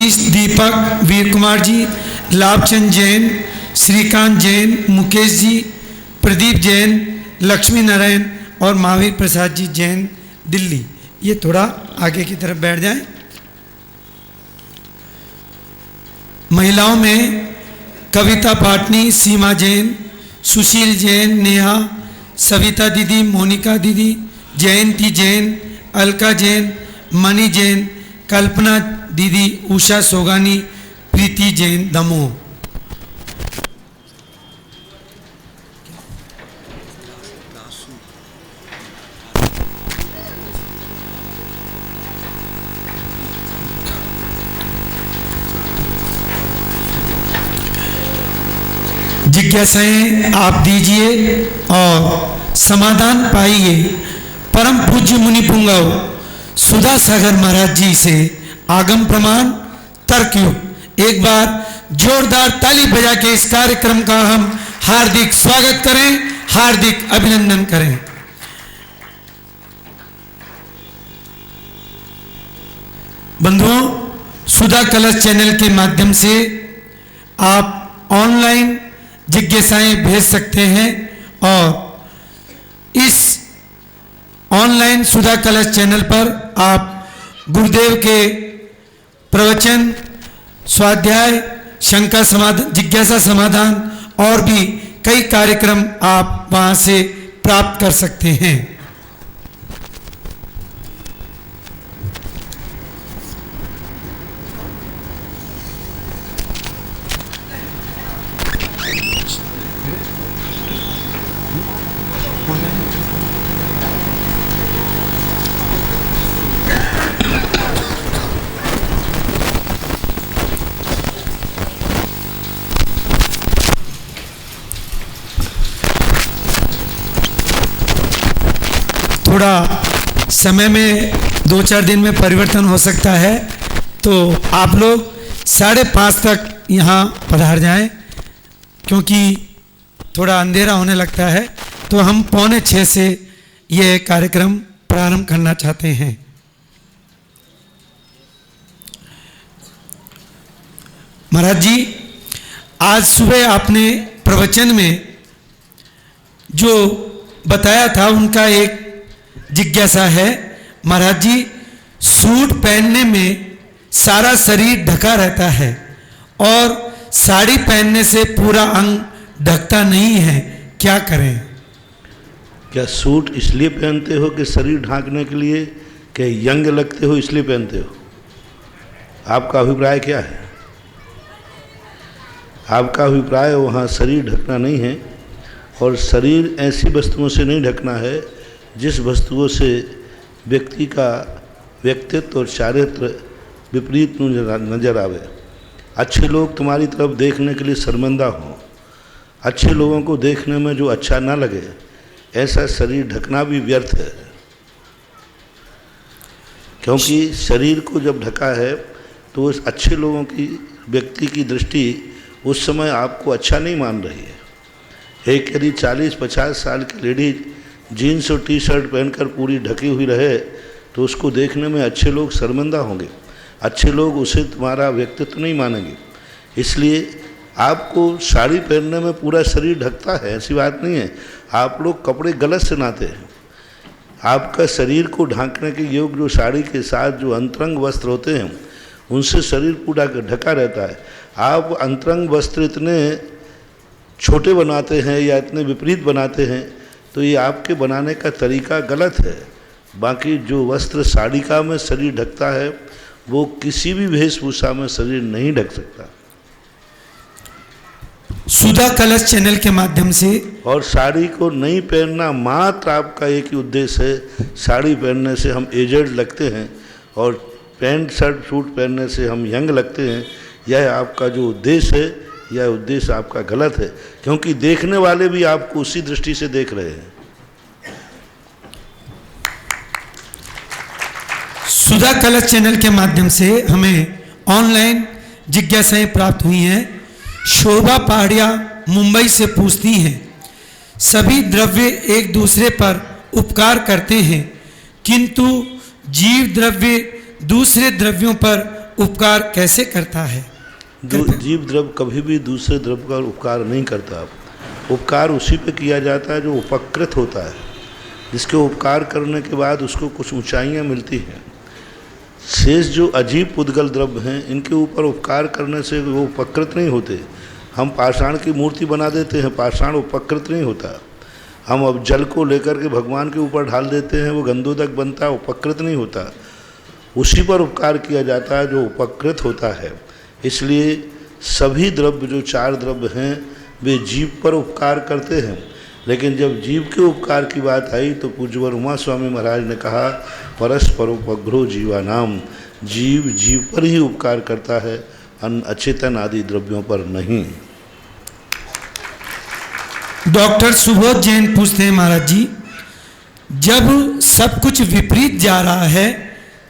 आशीष दीपक वीर कुमार जी, लाभचंद जैन, श्रीकांत जैन, मुकेश जी, प्रदीप जैन, लक्ष्मी नारायण और महावीर प्रसाद जी जैन, दिल्ली। ये थोड़ा आगे की तरफ बैठ जाएं। महिलाओं में कविता पाटनी, सीमा जैन, सुशील जैन, नेहा, सविता दीदी, मोनिका दीदी, जयंती जैन, अलका जैन, मणि जैन, कल्पना दीदी, उषा सोगानी, प्रीति जैन, दमोह। जिज्ञासाएं आप दीजिए और समाधान पाइए। परम पूज्य मुनि पुंगव सुधा सागर महाराज जी से आगम प्रमाण तर्कयुग। एक बार जोरदार ताली बजा के इस कार्यक्रम का हम हार्दिक स्वागत करें, हार्दिक अभिनंदन करें। बंधुओं, सुधा कलश चैनल के माध्यम से आप ऑनलाइन जिज्ञासाएं भेज सकते हैं और इस ऑनलाइन सुधा कलश चैनल पर आप गुरुदेव के प्रवचन, स्वाध्याय, शंका समाधान, जिज्ञासा समाधान और भी कई कार्यक्रम आप वहां से प्राप्त कर सकते हैं। थोड़ा समय में 2-4 दिन में परिवर्तन हो सकता है, तो आप लोग 5:30 तक यहाँ पधार जाएं, क्योंकि थोड़ा अंधेरा होने लगता है। तो हम 5:45 से ये कार्यक्रम प्रारंभ करना चाहते हैं। महाराज जी, आज सुबह आपने प्रवचन में जो बताया था उनका एक जिज्ञासा है। महाराज जी, सूट पहनने में सारा शरीर ढका रहता है और साड़ी पहनने से पूरा अंग ढकता नहीं है, क्या करें? क्या सूट इसलिए पहनते हो कि शरीर ढांकने के लिए, कि यंग लगते हो इसलिए पहनते हो? आपका अभिप्राय क्या है? आपका अभिप्राय वहाँ शरीर ढकना नहीं है, और शरीर ऐसी वस्तुओं से नहीं ढकना है जिस वस्तुओं से व्यक्ति का व्यक्तित्व और चारित्र विपरीत नजर आवे। अच्छे लोग तुम्हारी तरफ देखने के लिए शर्मिंदा हों, अच्छे लोगों को देखने में जो अच्छा ना लगे, ऐसा शरीर ढकना भी व्यर्थ है। क्योंकि शरीर को जब ढका है तो उस अच्छे लोगों की, व्यक्ति की दृष्टि उस समय आपको अच्छा नहीं मान रही है। एक यदि 40-50 साल की लेडीज जीन्स और टी शर्ट पहनकर पूरी ढकी हुई रहे तो उसको देखने में अच्छे लोग शर्मिंदा होंगे, अच्छे लोग उसे तुम्हारा व्यक्तित्व नहीं मानेंगे। इसलिए आपको साड़ी पहनने में पूरा शरीर ढकता है, ऐसी बात नहीं है। आप लोग कपड़े गलत से नाते हैं। आपका शरीर को ढांकने के योग जो साड़ी के साथ जो अंतरंग वस्त्र होते हैं उनसे शरीर पूरा ढका रहता है। आप अंतरंग वस्त्र इतने छोटे बनाते हैं या इतने विपरीत बनाते हैं तो ये आपके बनाने का तरीका गलत है। बाकी जो वस्त्र साड़िका में शरीर ढकता है वो किसी भी वेशभूषा में शरीर नहीं ढक सकता। सुधा कलश चैनल के माध्यम से, और साड़ी को नहीं पहनना मात्र आपका एक ही उद्देश्य है। साड़ी पहनने से हम एजेड लगते हैं और पैंट शर्ट सूट पहनने से हम यंग लगते हैं। यह आपका जो उद्देश्य है, यह उद्देश्य आपका गलत है, क्योंकि देखने वाले भी आपको उसी दृष्टि से देख रहे हैं। सुधा कलश चैनल के माध्यम से हमें ऑनलाइन जिज्ञासाएं प्राप्त हुई हैं। शोभा पहाड़िया मुंबई से पूछती हैं, सभी द्रव्य एक दूसरे पर उपकार करते हैं, किंतु जीव द्रव्य दूसरे द्रव्यों पर उपकार कैसे करता है? जीव द्रव्य कभी भी दूसरे द्रव्य का उपकार नहीं करता। उपकार उसी पे किया जाता है जो उपकृत होता है, जिसके उपकार करने के बाद उसको कुछ ऊंचाइयां मिलती हैं। शेष जो अजीब पुद्गल द्रव्य हैं, इनके ऊपर उपकार करने से वो उपकृत नहीं होते। हम पाषाण की मूर्ति बना देते हैं, पाषाण उपकृत नहीं होता। हम अब जल को लेकर के भगवान के ऊपर ढाल देते हैं, वो गंधोदक बनता है, उपकृत नहीं होता। उसी पर उपकार किया जाता है जो उपकृत होता है। इसलिए सभी द्रव्य जो 4 द्रव्य हैं वे जीव पर उपकार करते हैं, लेकिन जब जीव के उपकार की बात आई तो पूज्यवर उमा स्वामी महाराज ने कहा परस्परोपग्रो जीवानाम, जीव जीव पर ही उपकार करता है, अन्य अचेतन आदि द्रव्यों पर नहीं। डॉक्टर सुबोध जैन पूछते हैं, महाराज जी जब सब कुछ विपरीत जा रहा है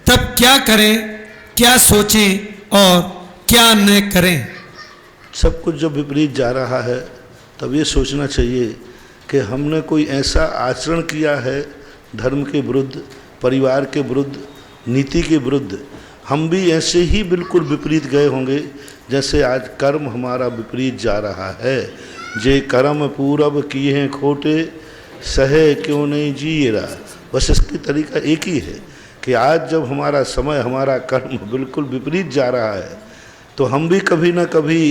तब क्या करें, क्या सोचें और क्या न करें? सब कुछ जब विपरीत जा रहा है तब ये सोचना चाहिए कि हमने कोई ऐसा आचरण किया है धर्म के विरुद्ध, परिवार के विरुद्ध, नीति के विरुद्ध, हम भी ऐसे ही बिल्कुल विपरीत गए होंगे जैसे आज कर्म हमारा विपरीत जा रहा है। जे कर्म पूरब किए हैं खोटे, सहे क्यों नहीं जिए रहा। बस इसकी तरीका एक ही है कि आज जब हमारा समय, हमारा कर्म बिल्कुल विपरीत जा रहा है तो हम भी कभी ना कभी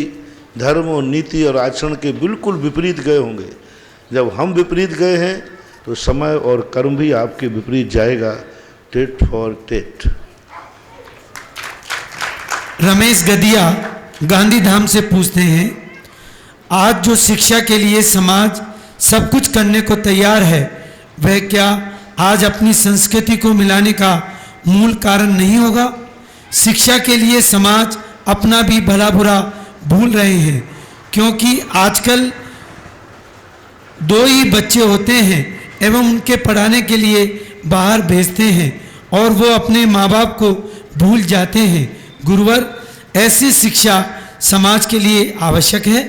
धर्म और नीति और आचरण के बिल्कुल विपरीत गए होंगे। जब हम विपरीत गए हैं तो समय और कर्म भी आपके विपरीत जाएगा, tit for tat. Ramesh Gadia Gandhidham से पूछते हैं, आज जो शिक्षा के लिए समाज सब कुछ करने को तैयार है, वह क्या आज अपनी संस्कृति को मिलाने का मूल कारण नहीं होगा? शिक्षा के लिए समाज अपना भी भला बुरा भूल रहे हैं, क्योंकि आजकल 2 ही बच्चे होते हैं एवं उनके पढ़ाने के लिए बाहर भेजते हैं और वो अपने माँ बाप को भूल जाते हैं। गुरुवर, ऐसी शिक्षा समाज के लिए आवश्यक है?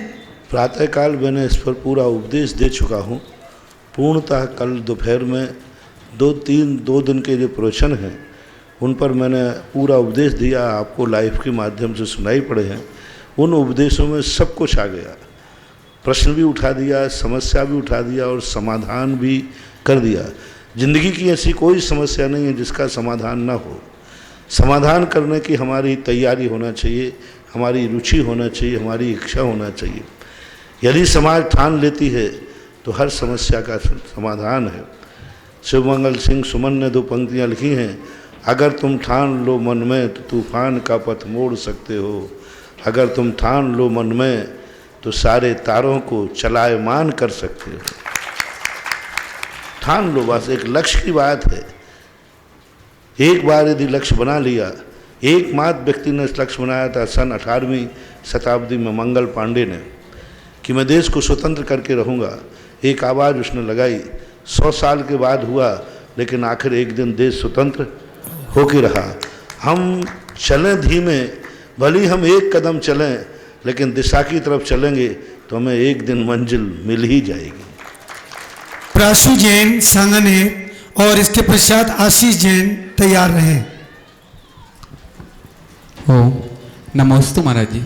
प्रातःकाल मैंने इस पर पूरा उपदेश दे चुका हूँ। पूर्णतः कल दोपहर में 2 दिन के जो प्रवचन हैं उन पर मैंने पूरा उपदेश दिया, आपको लाइव के माध्यम से सुनाई पड़े हैं। उन उपदेशों में सब कुछ आ गया, प्रश्न भी उठा दिया, समस्या भी उठा दिया और समाधान भी कर दिया। जिंदगी की ऐसी कोई समस्या नहीं है जिसका समाधान ना हो। समाधान करने की हमारी तैयारी होना चाहिए, हमारी रुचि होना चाहिए, हमारी इच्छा होना चाहिए। यदि समाज ठान लेती है तो हर समस्या का समाधान है। शिवमंगल सिंह सुमन ने 2 पंक्तियाँ लिखी हैं, अगर तुम ठान लो मन में तो तूफान का पथ मोड़ सकते हो, अगर तुम ठान लो मन में तो सारे तारों को चलायमान कर सकते हो। ठान लो, बस एक लक्ष्य की बात है। एक बार यदि लक्ष्य बना लिया, एकमात्र व्यक्ति ने इस लक्ष्य बनाया था सन 18वीं शताब्दी में मंगल पांडे ने, कि मैं देश को स्वतंत्र करके रहूँगा। एक आवाज़ उसने लगाई, 100 साल के बाद हुआ, लेकिन आखिर एक दिन देश स्वतंत्र होके रहा। हम चलें धीमे, भले हम एक कदम चलें, लेकिन दिशा की तरफ चलेंगे तो हमें एक दिन मंजिल मिल ही जाएगी। प्राशु जैन सांगन है और इसके पश्चात आशीष जैन तैयार रहें। ओम नमोस्तु महाराज जी,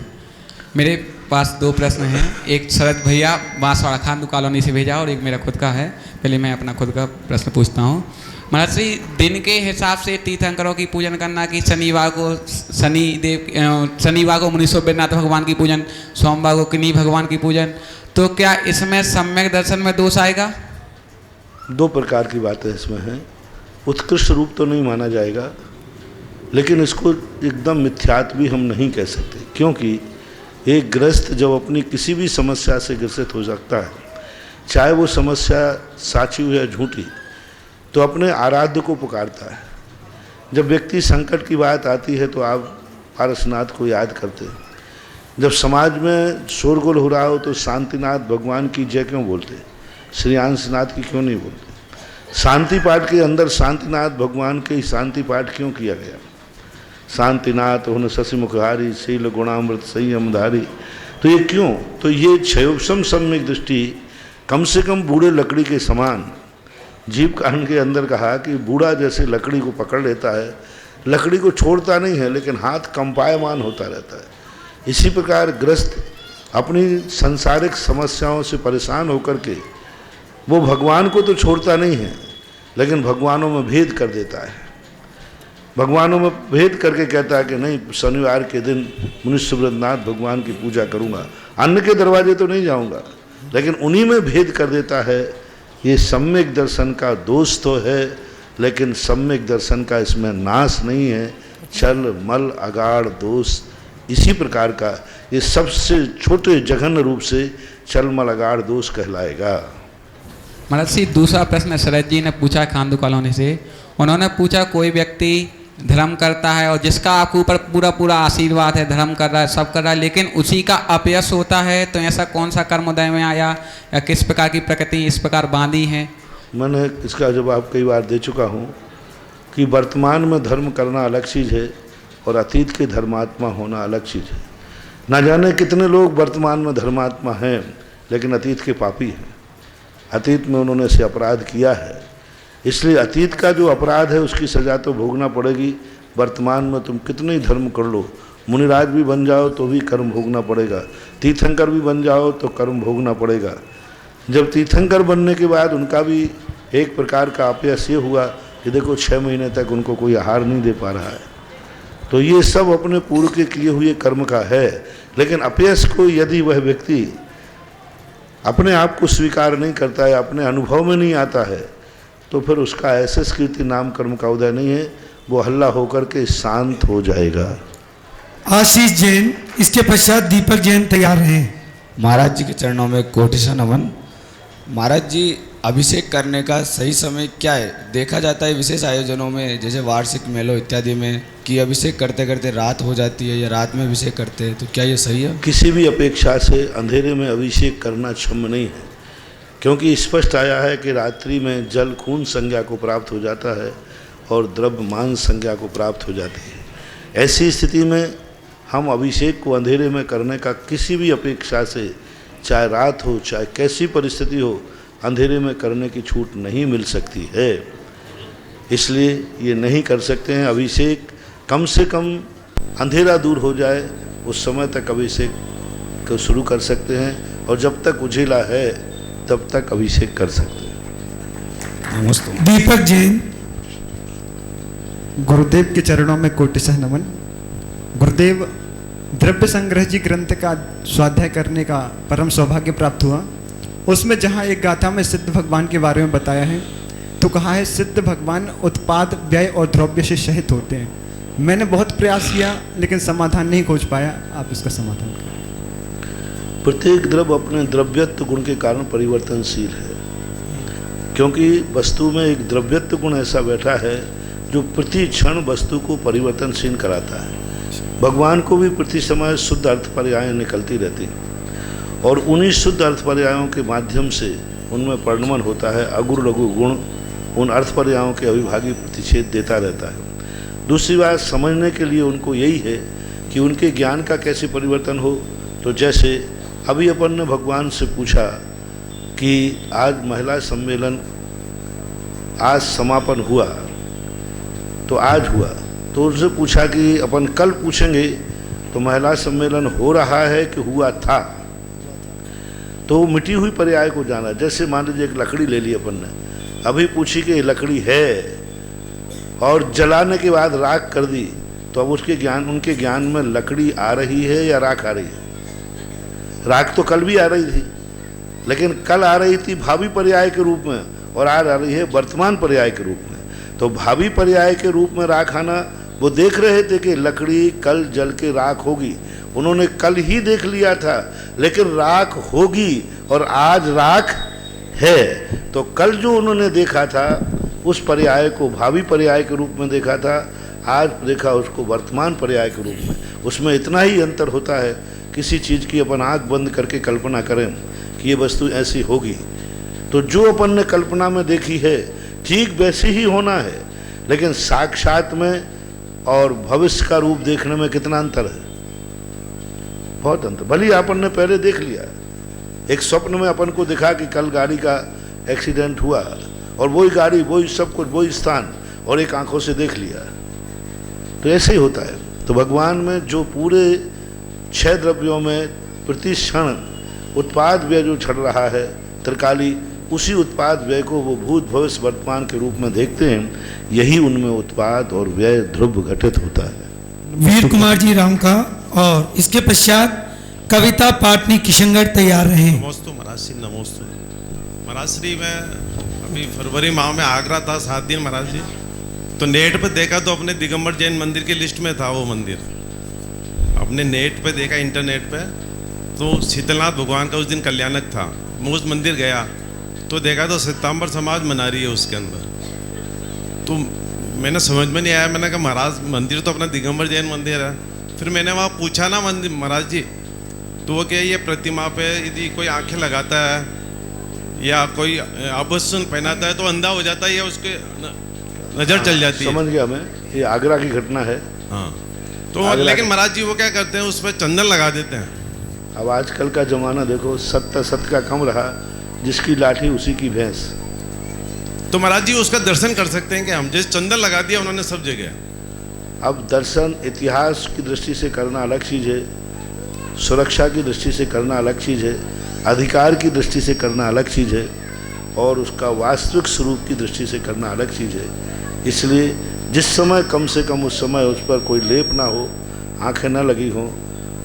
मेरे पास 2 प्रश्न हैं। एक शरद भैया बांसवाड़ा खान कॉलोनी से भेजा और एक मेरा खुद का है। पहले मैं अपना खुद का प्रश्न पूछता हूँ। महाराज श्री, दिन के हिसाब से तीर्थंकरों की पूजन करना कि शनिवार को मुनीश्वर बैद्यनाथ भगवान की पूजन, सोमवार को किन्हीं भगवान की पूजन, तो क्या इसमें सम्यक दर्शन में दोष आएगा? 2 प्रकार की बातें इसमें हैं। उत्कृष्ट रूप तो नहीं माना जाएगा, लेकिन इसको एकदम मिथ्यात्व भी हम नहीं कह सकते, क्योंकि एक गृहस्थ जब अपनी किसी भी समस्या से ग्रसित हो सकता है, चाहे वो समस्या साची हो या झूठी, तो अपने आराध्य को पुकारता है। जब व्यक्ति संकट की बात आती है तो आप पारसनाथ को याद करते हैं। जब समाज में शोरगुल हो रहा हो तो शांतिनाथ भगवान की जय क्यों बोलते, श्री अंशनाथ की क्यों नहीं बोलते? शांति पाठ के अंदर शांतिनाथ भगवान के शांति पाठ क्यों किया गया? शांतिनाथ उन शशिमुखहारी शील गुणामृत संयमधारी। तो ये क्यों? तो ये क्षयोपम सम्यक दृष्टि, कम से कम बूढ़े लकड़ी के समान। जीव कांड के अंदर कहा कि बूढ़ा जैसे लकड़ी को पकड़ लेता है, लकड़ी को छोड़ता नहीं है, लेकिन हाथ कंपायमान होता रहता है। इसी प्रकार गृहस्थ अपनी सांसारिक समस्याओं से परेशान होकर के वो भगवान को तो छोड़ता नहीं है, लेकिन भगवानों में भेद कर देता है। भगवानों में भेद करके कहता है कि नहीं, शनिवार के दिन मनुष्य व्रतनाथ भगवान की पूजा करूँगा, अन्न के दरवाजे तो नहीं जाऊँगा, लेकिन उन्हीं में भेद कर देता है। ये सम्यक दर्शन का दोष तो है, लेकिन सम्यक दर्शन का इसमें नाश नहीं है। छल मल अगाढ़ दोष इसी प्रकार का ये सबसे छोटे जघन्य रूप से छल मल अगाढ़ दोष कहलाएगा। महाराज जी दूसरा प्रश्न शरद जी ने पूछा खांडू कॉलोनी से। उन्होंने पूछा कोई व्यक्ति धर्म करता है और जिसका आपके ऊपर पूरा पूरा आशीर्वाद है, धर्म कर रहा है, सब कर रहा है, लेकिन उसी का अपयश होता है, तो ऐसा कौन सा कर्मोदय में आया या किस प्रकार की प्रकृति इस प्रकार बांधी है? मैंने इसका जवाब कई बार दे चुका हूँ कि वर्तमान में धर्म करना अलग चीज़ है और अतीत के धर्मात्मा होना अलग चीज़ है। ना जाने कितने लोग वर्तमान में धर्मात्मा हैं, लेकिन अतीत के पापी हैं। अतीत में उन्होंने से अपराध किया है, इसलिए अतीत का जो अपराध है उसकी सज़ा तो भोगना पड़ेगी। वर्तमान में तुम कितने ही धर्म कर लो, मुनिराज भी बन जाओ तो भी कर्म भोगना पड़ेगा, तीर्थंकर भी बन जाओ तो कर्म भोगना पड़ेगा। जब तीर्थंकर बनने के बाद उनका भी एक प्रकार का अपयश ये हुआ कि देखो 6 महीने तक उनको कोई आहार नहीं दे पा रहा है। तो ये सब अपने पूर्व के किए हुए कर्म का है। लेकिन अपयश को यदि वह व्यक्ति अपने आप को स्वीकार नहीं करता है, अपने अनुभव में नहीं आता है, तो फिर उसका ऐसे कीर्ति नाम कर्म का उदय नहीं है, वो हल्ला होकर के शांत हो जाएगा। आशीष जैन, इसके पश्चात दीपक जैन तैयार हैं। महाराज जी के चरणों में कोटिशा नमन। महाराज जी, अभिषेक करने का सही समय क्या है? देखा जाता है विशेष आयोजनों में, जैसे वार्षिक मेलों इत्यादि में, कि अभिषेक करते करते रात हो जाती है या रात में अभिषेक करते हैं, तो क्या ये सही है? किसी भी अपेक्षा से अंधेरे में अभिषेक करना क्षम्य नहीं है, क्योंकि स्पष्ट आया है कि रात्रि में जल खून संज्ञा को प्राप्त हो जाता है और द्रव्य मांस संज्ञा को प्राप्त हो जाती है। ऐसी स्थिति में हम अभिषेक को अंधेरे में करने का किसी भी अपेक्षा से, चाहे रात हो चाहे कैसी परिस्थिति हो, अंधेरे में करने की छूट नहीं मिल सकती है। इसलिए ये नहीं कर सकते हैं। अभिषेक कम से कम अंधेरा दूर हो जाए उस समय तक अभिषेक को शुरू कर सकते हैं, और जब तक उजिला है तब तक अभिषेक कर सकते हैं। नमस्ते। दीपक जैन। गुरुदेव के चरणों में कोटिशः नमन। गुरुदेव, द्रव्य संग्रह जी ग्रंथ का स्वाध्याय करने का परम सौभाग्य प्राप्त हुआ। उसमें जहाँ एक गाथा में सिद्ध भगवान के बारे में बताया है, तो कहा है सिद्ध भगवान उत्पाद व्यय और द्रव्य से सहित होते हैं। मैंने बहुत प्रयास किया लेकिन समाधान नहीं खोज पाया, आप इसका समाधान करें। प्रत्येक द्रव्य अपने द्रव्यत्व गुण के कारण परिवर्तनशील है, क्योंकि वस्तु में एक द्रव्यत्व गुण ऐसा बैठा है जो प्रति क्षण वस्तु को परिवर्तनशील कराता है। भगवान को भी प्रति समय शुद्ध अर्थ पर्याय निकलती रहती हैं, और उन्हीं शुद्ध अर्थ पर्यायों के माध्यम से उनमें परिणमन होता है। अगुर लघु गुण उन अर्थ पर्यायों के अविभागी प्रतिषेध देता रहता है। दूसरी बात, समझने के लिए उनको यही है कि उनके ज्ञान का कैसे परिवर्तन हो। तो जैसे अभी अपन ने भगवान से पूछा कि आज महिला सम्मेलन आज समापन हुआ, तो आज हुआ, तो उनसे पूछा कि अपन कल पूछेंगे तो महिला सम्मेलन हो रहा है कि हुआ था। तो मिटी हुई पर्याय को जाना। जैसे मान लीजिए एक लकड़ी ले ली अपन ने, अभी पूछी कि लकड़ी है और जलाने के बाद राख कर दी, तो अब उसके ज्ञान, उनके ज्ञान में लकड़ी आ रही है या राख आ रही है? राख तो कल भी आ रही थी, लेकिन कल आ रही थी भावी पर्याय के रूप में, और आज आ रही है वर्तमान पर्याय के रूप में। तो भावी पर्याय के रूप में राख आना, वो देख रहे थे कि लकड़ी कल जल के राख होगी, उन्होंने कल ही देख लिया था, लेकिन राख होगी और आज राख है। तो कल जो उन्होंने देखा था उस पर्याय को भावी पर्याय के रूप में देखा था, आज देखा उसको वर्तमान पर्याय के रूप में। उसमें इतना ही अंतर होता है। किसी चीज़ की अपन आँख बंद करके कल्पना करें कि ये वस्तु ऐसी होगी, तो जो अपन ने कल्पना में देखी है ठीक वैसी ही होना है, लेकिन साक्षात में और भविष्य का रूप देखने में कितना अंतर है? बहुत अंतर। भले अपन ने पहले देख लिया, एक स्वप्न में अपन को दिखा कि कल गाड़ी का एक्सीडेंट हुआ, और वही गाड़ी, वही सब कुछ, वही स्थान, और एक आंखों से देख लिया। तो ऐसे ही होता है। तो भगवान में जो पूरे 6 द्रव्यों में प्रति क्षण उत्पाद व्यय जो चढ़ रहा है त्रिकाली, उसी उत्पाद व्यय को वो भूत भविष्य वर्तमान के रूप में देखते हैं। यही उनमें उत्पाद और व्यय ध्रुव घटित होता है। वीर कुमार जी राम का, और इसके पश्चात कविता पाटनी किशनगढ़ तैयार रहे। नमोस्तु महाराज श्री, नमोस्तु महाराज श्री। मैं अभी फरवरी माह में आगरा था 7 दिन महाराज जी, तो नेट पे देखा तो अपने दिगंबर जैन मंदिर की लिस्ट में था वो मंदिर। अपने नेट पे देखा, इंटरनेट पे, तो शीतलनाथ भगवान का उस दिन कल्याणक था। मैं उस मंदिर गया तो देखा तो श्वेतांबर समाज मना रही है उसके अंदर। तो मैंने समझ में नहीं आया, मैंने कहा महाराज मंदिर तो अपना दिगंबर जैन मंदिर है। फिर मैंने वहाँ पूछा ना मंदिर महाराज जी, तो वो क्या ये प्रतिमा पे यदि कोई आंखें लगाता है या कोई आभूषण पहनाता है तो अंधा हो जाता है या उसके नजर चल जाती है। समझ गया मैं, ये आगरा की घटना है। हाँ, तो लेकिन महाराज जी वो क्या करते हैं, उस पर चंदन लगा देते हैं। अब आजकल का जमाना देखो, सत्य सत्य का कम रहा, जिसकी लाठी उसी की भैंस। तो महाराज जी उसका दर्शन कर सकते हैं कि हम जैसे चंदन लगा दिया उन्होंने सब जगह। अब दर्शन इतिहास की दृष्टि से करना अलग चीज़ है, सुरक्षा की दृष्टि से करना अलग चीज़ है, अधिकार की दृष्टि से करना अलग चीज़ है, और उसका वास्तविक स्वरूप की दृष्टि से करना अलग चीज़ है। इसलिए जिस समय कम से कम उस समय उस पर कोई लेप ना हो, आंखें न लगी हों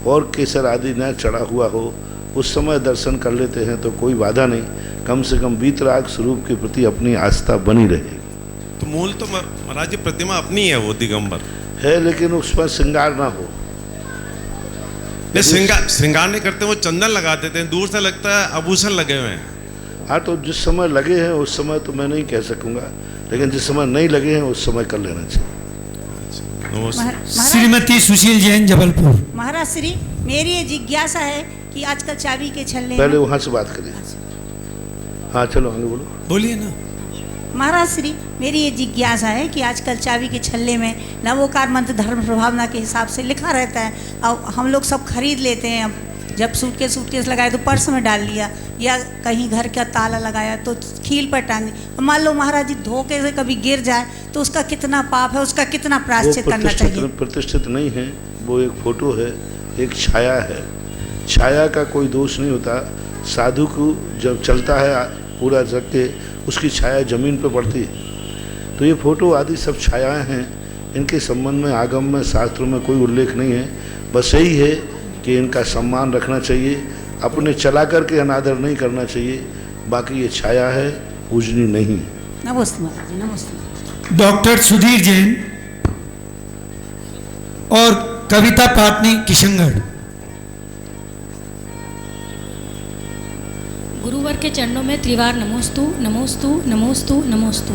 और केसर आदि न चढ़ा हुआ हो, उस समय दर्शन कर लेते हैं तो कोई बाधा नहीं। कम से कम वीतराग स्वरूप के प्रति अपनी आस्था बनी रहेगी। तो मूल तो महाराज जी प्रतिमा अपनी है, वो दिगंबर है, लेकिन उस पर श्रृंगार ना हो। श्रृंगार नहीं करते, वो चंदन लगा देते हैं, दूर से लगता है आभूषण लगे हुए हैं। हाँ, तो जिस समय लगे हैं उस समय तो मैं नहीं कह सकूँगा, लेकिन जिस समय नहीं लगे हैं उस समय कर लेना चाहिए। श्रीमती सुशील जैन जबलपुर। महाराज श्री, मेरी ये जिज्ञासा है कि आजकल चाबी के छल्ले पहले वहाँ से बात करें। हाँ चलो आगे बोलो। बोलिए ना। महाराज श्री, मेरी ये जिज्ञासा है कि आजकल चाबी के छल्ले में नवोकार मंत्र धर्म प्रभावना के हिसाब से लिखा रहता है, और हम लोग सब खरीद लेते हैं। अब जब सूटकेस लगाए तो पर्स में डाल लिया, या कहीं घर का ताला लगाया तो कील पर टांग दी। मान लो महाराज जी धोखे से कभी गिर जाए तो उसका कितना पाप है, उसका कितना प्रायश्चित करना चाहिए? प्रतिष्ठित नहीं है, वो एक फोटो है, एक छाया है। छाया का कोई दोष नहीं होता। साधु को जब चलता है पूरा जग के, उसकी छाया जमीन पर पड़ती है। तो ये फोटो आदि सब छायाएं हैं, इनके संबंध में आगम में शास्त्रों में कोई उल्लेख नहीं है। बस यही है कि इनका सम्मान रखना चाहिए, अपने चला करके अनादर नहीं करना चाहिए। बाकी ये छाया है, पूजनी नहीं है। नमस्ते महाराज जी, नमस्ते। डॉक्टर सुधीर जैन और कविता पाटनी किशनगढ़। गुरुवर के चरणों में त्रिवार नमोस्तु नमोस्तु नमोस्तु नमोस्तु।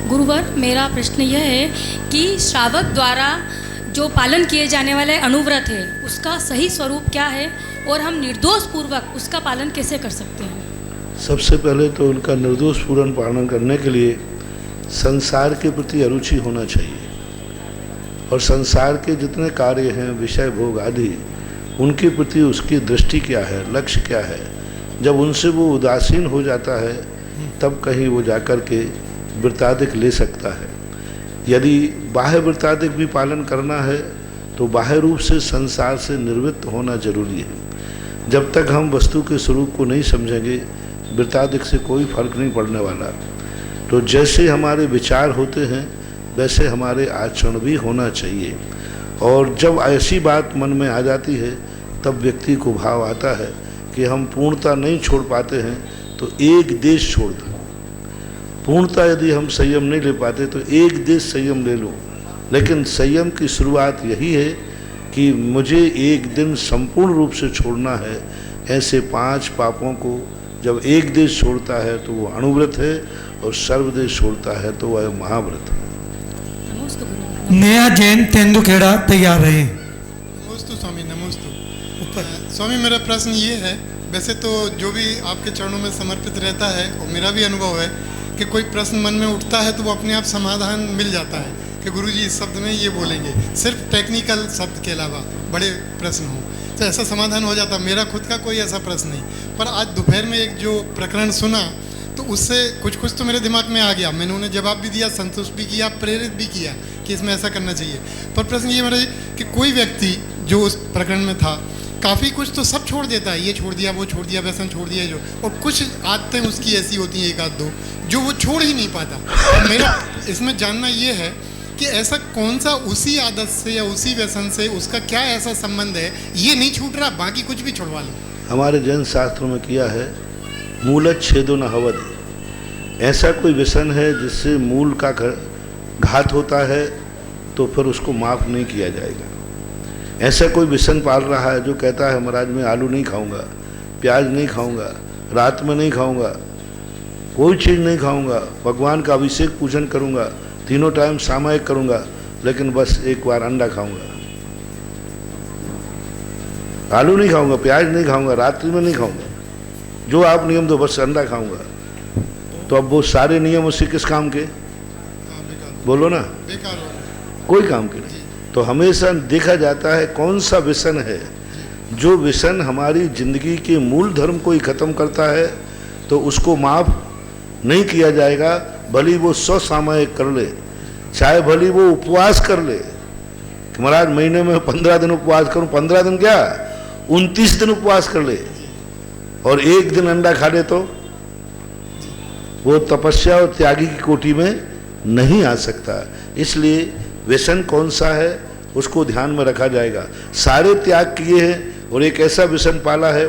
गुरुवर, मेरा प्रश्न यह है कि श्रावक द्वारा जो पालन किए जाने वाले अनुव्रत है उसका सही स्वरूप क्या है, और हम निर्दोष पूर्वक उसका पालन कैसे कर सकते हैं? सबसे पहले तो उनका निर्दोष पूर्ण पालन करने के लिए संसार के प्रति अरुचि होना चाहिए, और संसार के जितने कार्य हैं, विषय भोग आदि, उनके प्रति उसकी दृष्टि क्या है, लक्ष्य क्या है। जब उनसे वो उदासीन हो जाता है तब कहीं वो जाकर के वृत्ताधिक ले सकता है। यदि बाह्य वृत्ताधिक भी पालन करना है तो बाह्य रूप से संसार से निर्वृत्त होना जरूरी है। जब तक हम वस्तु के स्वरूप को नहीं समझेंगे, वृत्ताधिक से कोई फर्क नहीं पड़ने वाला। तो जैसे हमारे विचार होते हैं वैसे हमारे आचरण भी होना चाहिए, और जब ऐसी बात मन में आ जाती है तब व्यक्ति को भाव आता है कि हम पूर्णता नहीं छोड़ पाते हैं तो एक देश छोड़ दो। पूर्णता यदि हम संयम नहीं ले पाते तो एक देश संयम ले लो, लेकिन संयम की शुरुआत यही है कि मुझे एक दिन संपूर्ण रूप से छोड़ना है। ऐसे 5 पापों को जब एक देश छोड़ता है तो वो अणुव्रत है, और सर्वदेश छोड़ता है तो वह महाव्रत है। नया जैन तेंदुखेड़ा तैयार रहे। नमोस्तु स्वामी, नमोस्तु। स्वामी, मेरा प्रश्न ये है, वैसे तो जो भी आपके चरणों में समर्पित रहता है, और मेरा भी अनुभव है कि कोई प्रश्न मन में उठता है तो वो अपने आप समाधान मिल जाता है कि गुरुजी इस शब्द में ये बोलेंगे, सिर्फ टेक्निकल शब्द के अलावा बड़े प्रश्न हो तो ऐसा समाधान हो जाता। मेरा खुद का कोई ऐसा प्रश्न नहीं, पर आज दोपहर में एक जो प्रकरण सुना तो उससे कुछ तो मेरे दिमाग में आ गया। मैंने उन्हें जवाब भी दिया, संतुष्ट भी किया, प्रेरित भी किया। कि इसमें ऐसा करना चाहिए। पर प्रश्न ये महाराज कि कोई व्यक्ति जो उस प्रकरण में था काफ़ी कुछ तो सब छोड़ देता है, ये छोड़ दिया, वो छोड़ दिया, व्यसन छोड़ दिया, जो और कुछ आदतें उसकी ऐसी होती हैं, एक आध दो, जो वो छोड़ ही नहीं पाता। और मेरा इसमें जानना ये है कि ऐसा कौन सा उसी आदत से या उसी व्यसन से उसका क्या ऐसा संबंध है, ये नहीं छूट रहा, बाकी कुछ भी छुड़वा लो। हमारे जैन शास्त्रों में किया है मूलत छेदो न हवद। ऐसा कोई व्यसन है जिससे मूल का घात होता है तो फिर उसको माफ़ नहीं किया जाएगा। ऐसा कोई व्यसन पाल रहा है जो कहता है महाराज मैं आलू नहीं खाऊंगा, प्याज नहीं खाऊंगा, रात में नहीं खाऊंगा, कोई चीज़ नहीं खाऊंगा, भगवान का अभिषेक पूजन करूंगा, तीनों टाइम सामायिक करूंगा, लेकिन बस एक बार अंडा खाऊंगा, आलू नहीं खाऊंगा, प्याज नहीं खाऊंगा, रात्रि में नहीं खाऊंगा, जो आप नियम दो बस अंडा खाऊंगा। तो अब वो सारे नियम उससे किस काम के? बोलो ना, बेकार हो। कोई काम के नहीं। तो हमेशा देखा जाता है कौन सा व्यसन है, जो व्यसन हमारी जिंदगी के मूल धर्म को ही खत्म करता है तो उसको माफ नहीं किया जाएगा। भली वो 100 सामायिक कर ले, चाहे भली वो उपवास कर ले कि महाराज महीने में 15 दिन उपवास करूं, 15 दिन क्या 29 दिन उपवास कर ले और एक दिन अंडा खा ले, तो वो तपस्या और त्यागी की कोटि में नहीं आ सकता। इसलिए व्यसन कौन सा है उसको ध्यान में रखा जाएगा। सारे त्याग किए हैं और एक ऐसा व्यसन पाला है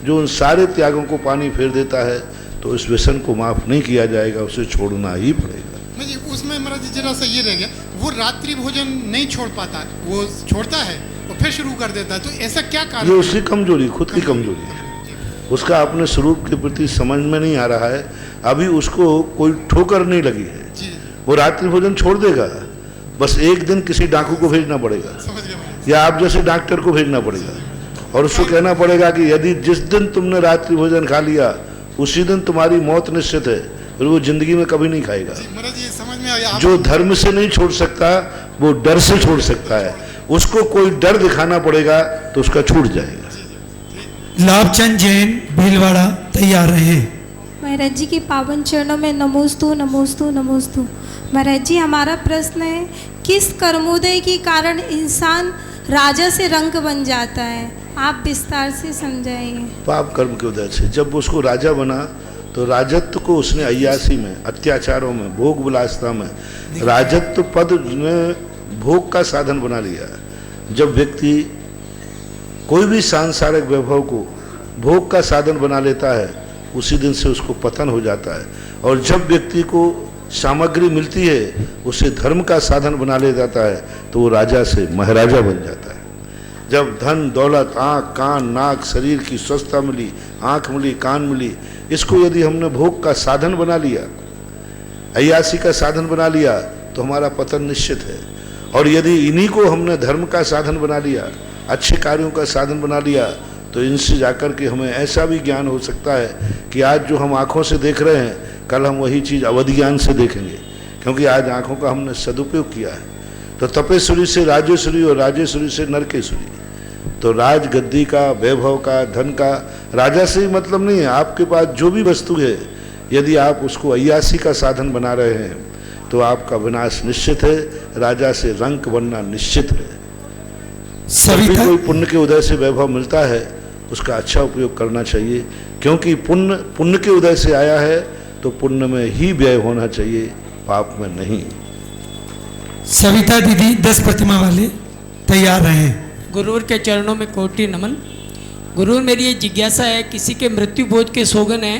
जो उन सारे त्यागों को पानी फेर देता है, तो इस व्यसन को माफ नहीं किया जाएगा, उसे छोड़ना ही पड़ेगा। मैं जी उसमें महाराज जी जरा सा ये रह गया, वो रात्रि भोजन नहीं छोड़ पाता, वो छोड़ता है और फिर शुरू कर देता है, तो ऐसा क्या कारण? ये उसकी कमजोरी, खुद की कमजोरी है, उसका अपने स्वरूप के प्रति समझ में नहीं आ रहा है, अभी उसको कोई ठोकर नहीं लगी है। वो रात्रि भोजन छोड़ देगा, बस एक दिन किसी डाकू को भेजना पड़ेगा या आप जैसे डॉक्टर को भेजना पड़ेगा और उसको कहना पड़ेगा कि यदि जिस दिन तुमने रात्रि भोजन खा लिया उसी दिन तुम्हारी मौत निश्चित है, और वो जिंदगी में कभी नहीं खाएगा। समझ में आया। जो धर्म से नहीं छोड़ सकता वो डर से छोड़ सकता है, उसको कोई डर दिखाना पड़ेगा तो उसका छूट जाएगा। लाभचंद जैन भीलवाड़ा तैयार रहे। महाराज जी के पावन चरणों में नमोस्तु नमोस्तु नमोस्तु। महाराज जी हमारा प्रश्न है, किस कर्मोदय के कारण इंसान राजा से रंक बन जाता है, आप विस्तार से समझाइए। पाप कर्म के उदय से जब उसको राजा बना तो राजत्व को उसने अय्यासी में, अत्याचारों में, भोग विलासता में राजत्व पद ने भोग का साधन बना लिया। जब व्यक्ति कोई भी सांसारिक वैभव को भोग का साधन बना लेता है उसी दिन से उसको पतन हो जाता है, और जब व्यक्ति को सामग्री मिलती है उसे धर्म का साधन बना ले जाता है तो वो राजा से महाराजा बन जाता है। जब धन दौलत, आँख कान नाक शरीर की स्वस्थता मिली, आँख मिली, कान मिली, इसको यदि हमने भोग का साधन बना लिया, अय्यासी का साधन बना लिया, तो हमारा पतन निश्चित है। और यदि इन्हीं को हमने धर्म का साधन बना लिया, अच्छे कार्यों का साधन बना लिया, तो इनसे जाकर के हमें ऐसा भी ज्ञान हो सकता है कि आज जो हम आँखों से देख रहे हैं कल हम वही चीज़ अवधि ज्ञान से देखेंगे, क्योंकि आज आँखों का हमने सदुपयोग किया है। तो तपेश्वरी से राजेश्वरी और राजेश्वरी से नरकेश्वरी, तो राज गद्दी का, वैभव का, धन का राजा से ही मतलब नहीं है। आपके पास जो भी वस्तु है यदि आप उसको अय्यासी का साधन बना रहे हैं तो आपका विनाश निश्चित है, राजा से रंक बनना निश्चित है। सभी कोई पुण्य के उदय से वैभव मिलता है उसका अच्छा उपयोग करना चाहिए, क्योंकि पुण्य के उदय से आया है तो पुण्य में ही व्यय होना चाहिए, पाप में नहीं। सविता दीदी 10 प्रतिमा वाले तैयार रहे। गुरुवर के चरणों में कोटि नमन। गुरुवर मेरी ये जिज्ञासा है, किसी के मृत्यु भोज के सोगन है,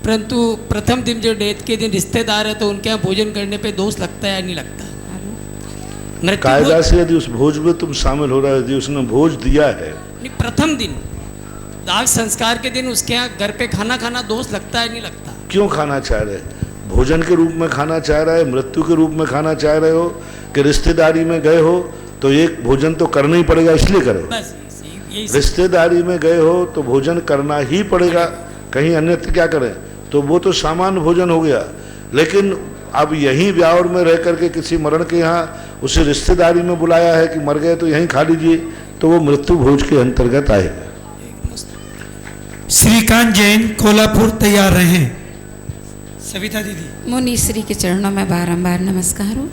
परंतु प्रथम दिन जो डेथ के दिन रिश्तेदार है तो उनके यहाँ भोजन करने पे दोष लगता है या नहीं लगता? कायदा से यदि उस भोज में तुम शामिल हो रहे हो, यदि उसने भोज दिया है, नहीं प्रथम दिन दाग संस्कार के दिन उसके यहाँ घर पे खाना खाना दोष लगता है नहीं लगता? क्यों खाना चाह रहे? भोजन के रूप में खाना चाह रहा है, मृत्यु के रूप में खाना चाह रहे हो कि रिश्तेदारी में गए हो तो एक भोजन तो करना ही पड़ेगा इसलिए करो। बस रिश्तेदारी में गए हो तो भोजन करना ही पड़ेगा, कहीं अन्यत्र क्या करें? तो वो तो सामान्य भोजन हो गया। लेकिन अब यहीं ब्यावर में रह करके किसी मरण के यहाँ उसे रिश्तेदारी में बुलाया है कि मर गए तो यहीं खा लीजिए, तो वो मृत्यु भोज के अंतर्गत आएगा। श्रीकांत जैन कोल्हापुर तैयार रहे। सविता दीदी। मुनि श्री के चरणों में बारंबार नमस्कार हो।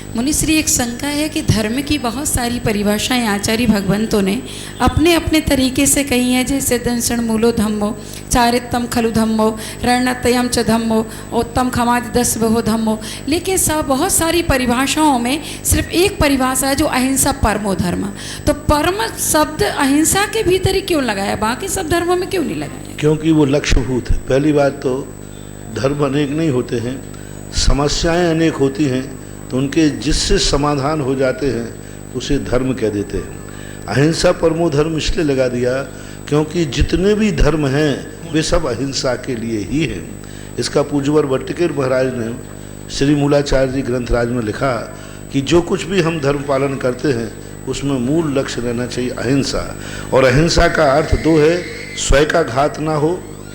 मुनिश्री, एक शंका है कि धर्म की बहुत सारी परिभाषाएं आचार्य भगवंतों ने अपने अपने तरीके से कही हैं, जैसे दंशन मूलो धम्मो, चारित्तम खलु धम्मो, रणतयम च धम्मो, उत्तम खमादि 10 बहु धम्मो। लेकिन सब बहुत सारी परिभाषाओं में सिर्फ एक परिभाषा है जो अहिंसा परमो धर्म। तो परम शब्द अहिंसा के भीतर ही क्यों लगाया, बाकी सब धर्मों में क्यों नहीं लगाया? क्योंकि वो लक्ष्यभूत है। पहली बात तो धर्म अनेक नहीं होते हैं, समस्याएं अनेक होती हैं, तो उनके जिससे समाधान हो जाते हैं उसे धर्म कह देते हैं। अहिंसा परमो धर्म इसलिए लगा दिया क्योंकि जितने भी धर्म हैं वे सब अहिंसा के लिए ही हैं। इसका पूज्यवर भट्टिकेर महाराज ने श्री मूलाचार्य जी ग्रंथराज में लिखा कि जो कुछ भी हम धर्म पालन करते हैं उसमें मूल लक्ष्य रहना चाहिए अहिंसा। और अहिंसा का अर्थ 2 है, स्वयं का घात ना हो,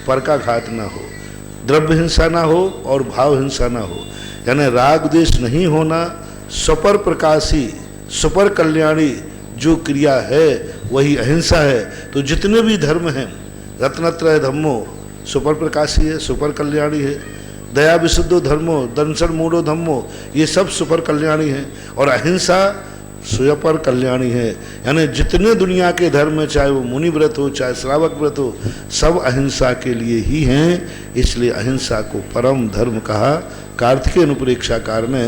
पर का घात ना हो, द्रव्य हिंसा ना हो और भाव हिंसा ना हो, यानी राग द्वेष नहीं होना, स्वपर प्रकाशी सुपर कल्याणी जो क्रिया है वही अहिंसा है। तो जितने भी धर्म हैं, रत्नत्रय धम्मो सुपर प्रकाशी है, सुपर कल्याणी है, दया विशुद्धो धर्मो, दंशन मूढ़ो धम्मो, ये सब सुपर कल्याणी है, और अहिंसा स्वपर कल्याणी है। यानी जितने दुनिया के धर्म है, चाहे वो मुनि व्रत हो चाहे श्रावक व्रत हो, सब अहिंसा के लिए ही हैं। इसलिए अहिंसा को परम धर्म कहा। कार्तिकेय अनुप्रेक्षाकार ने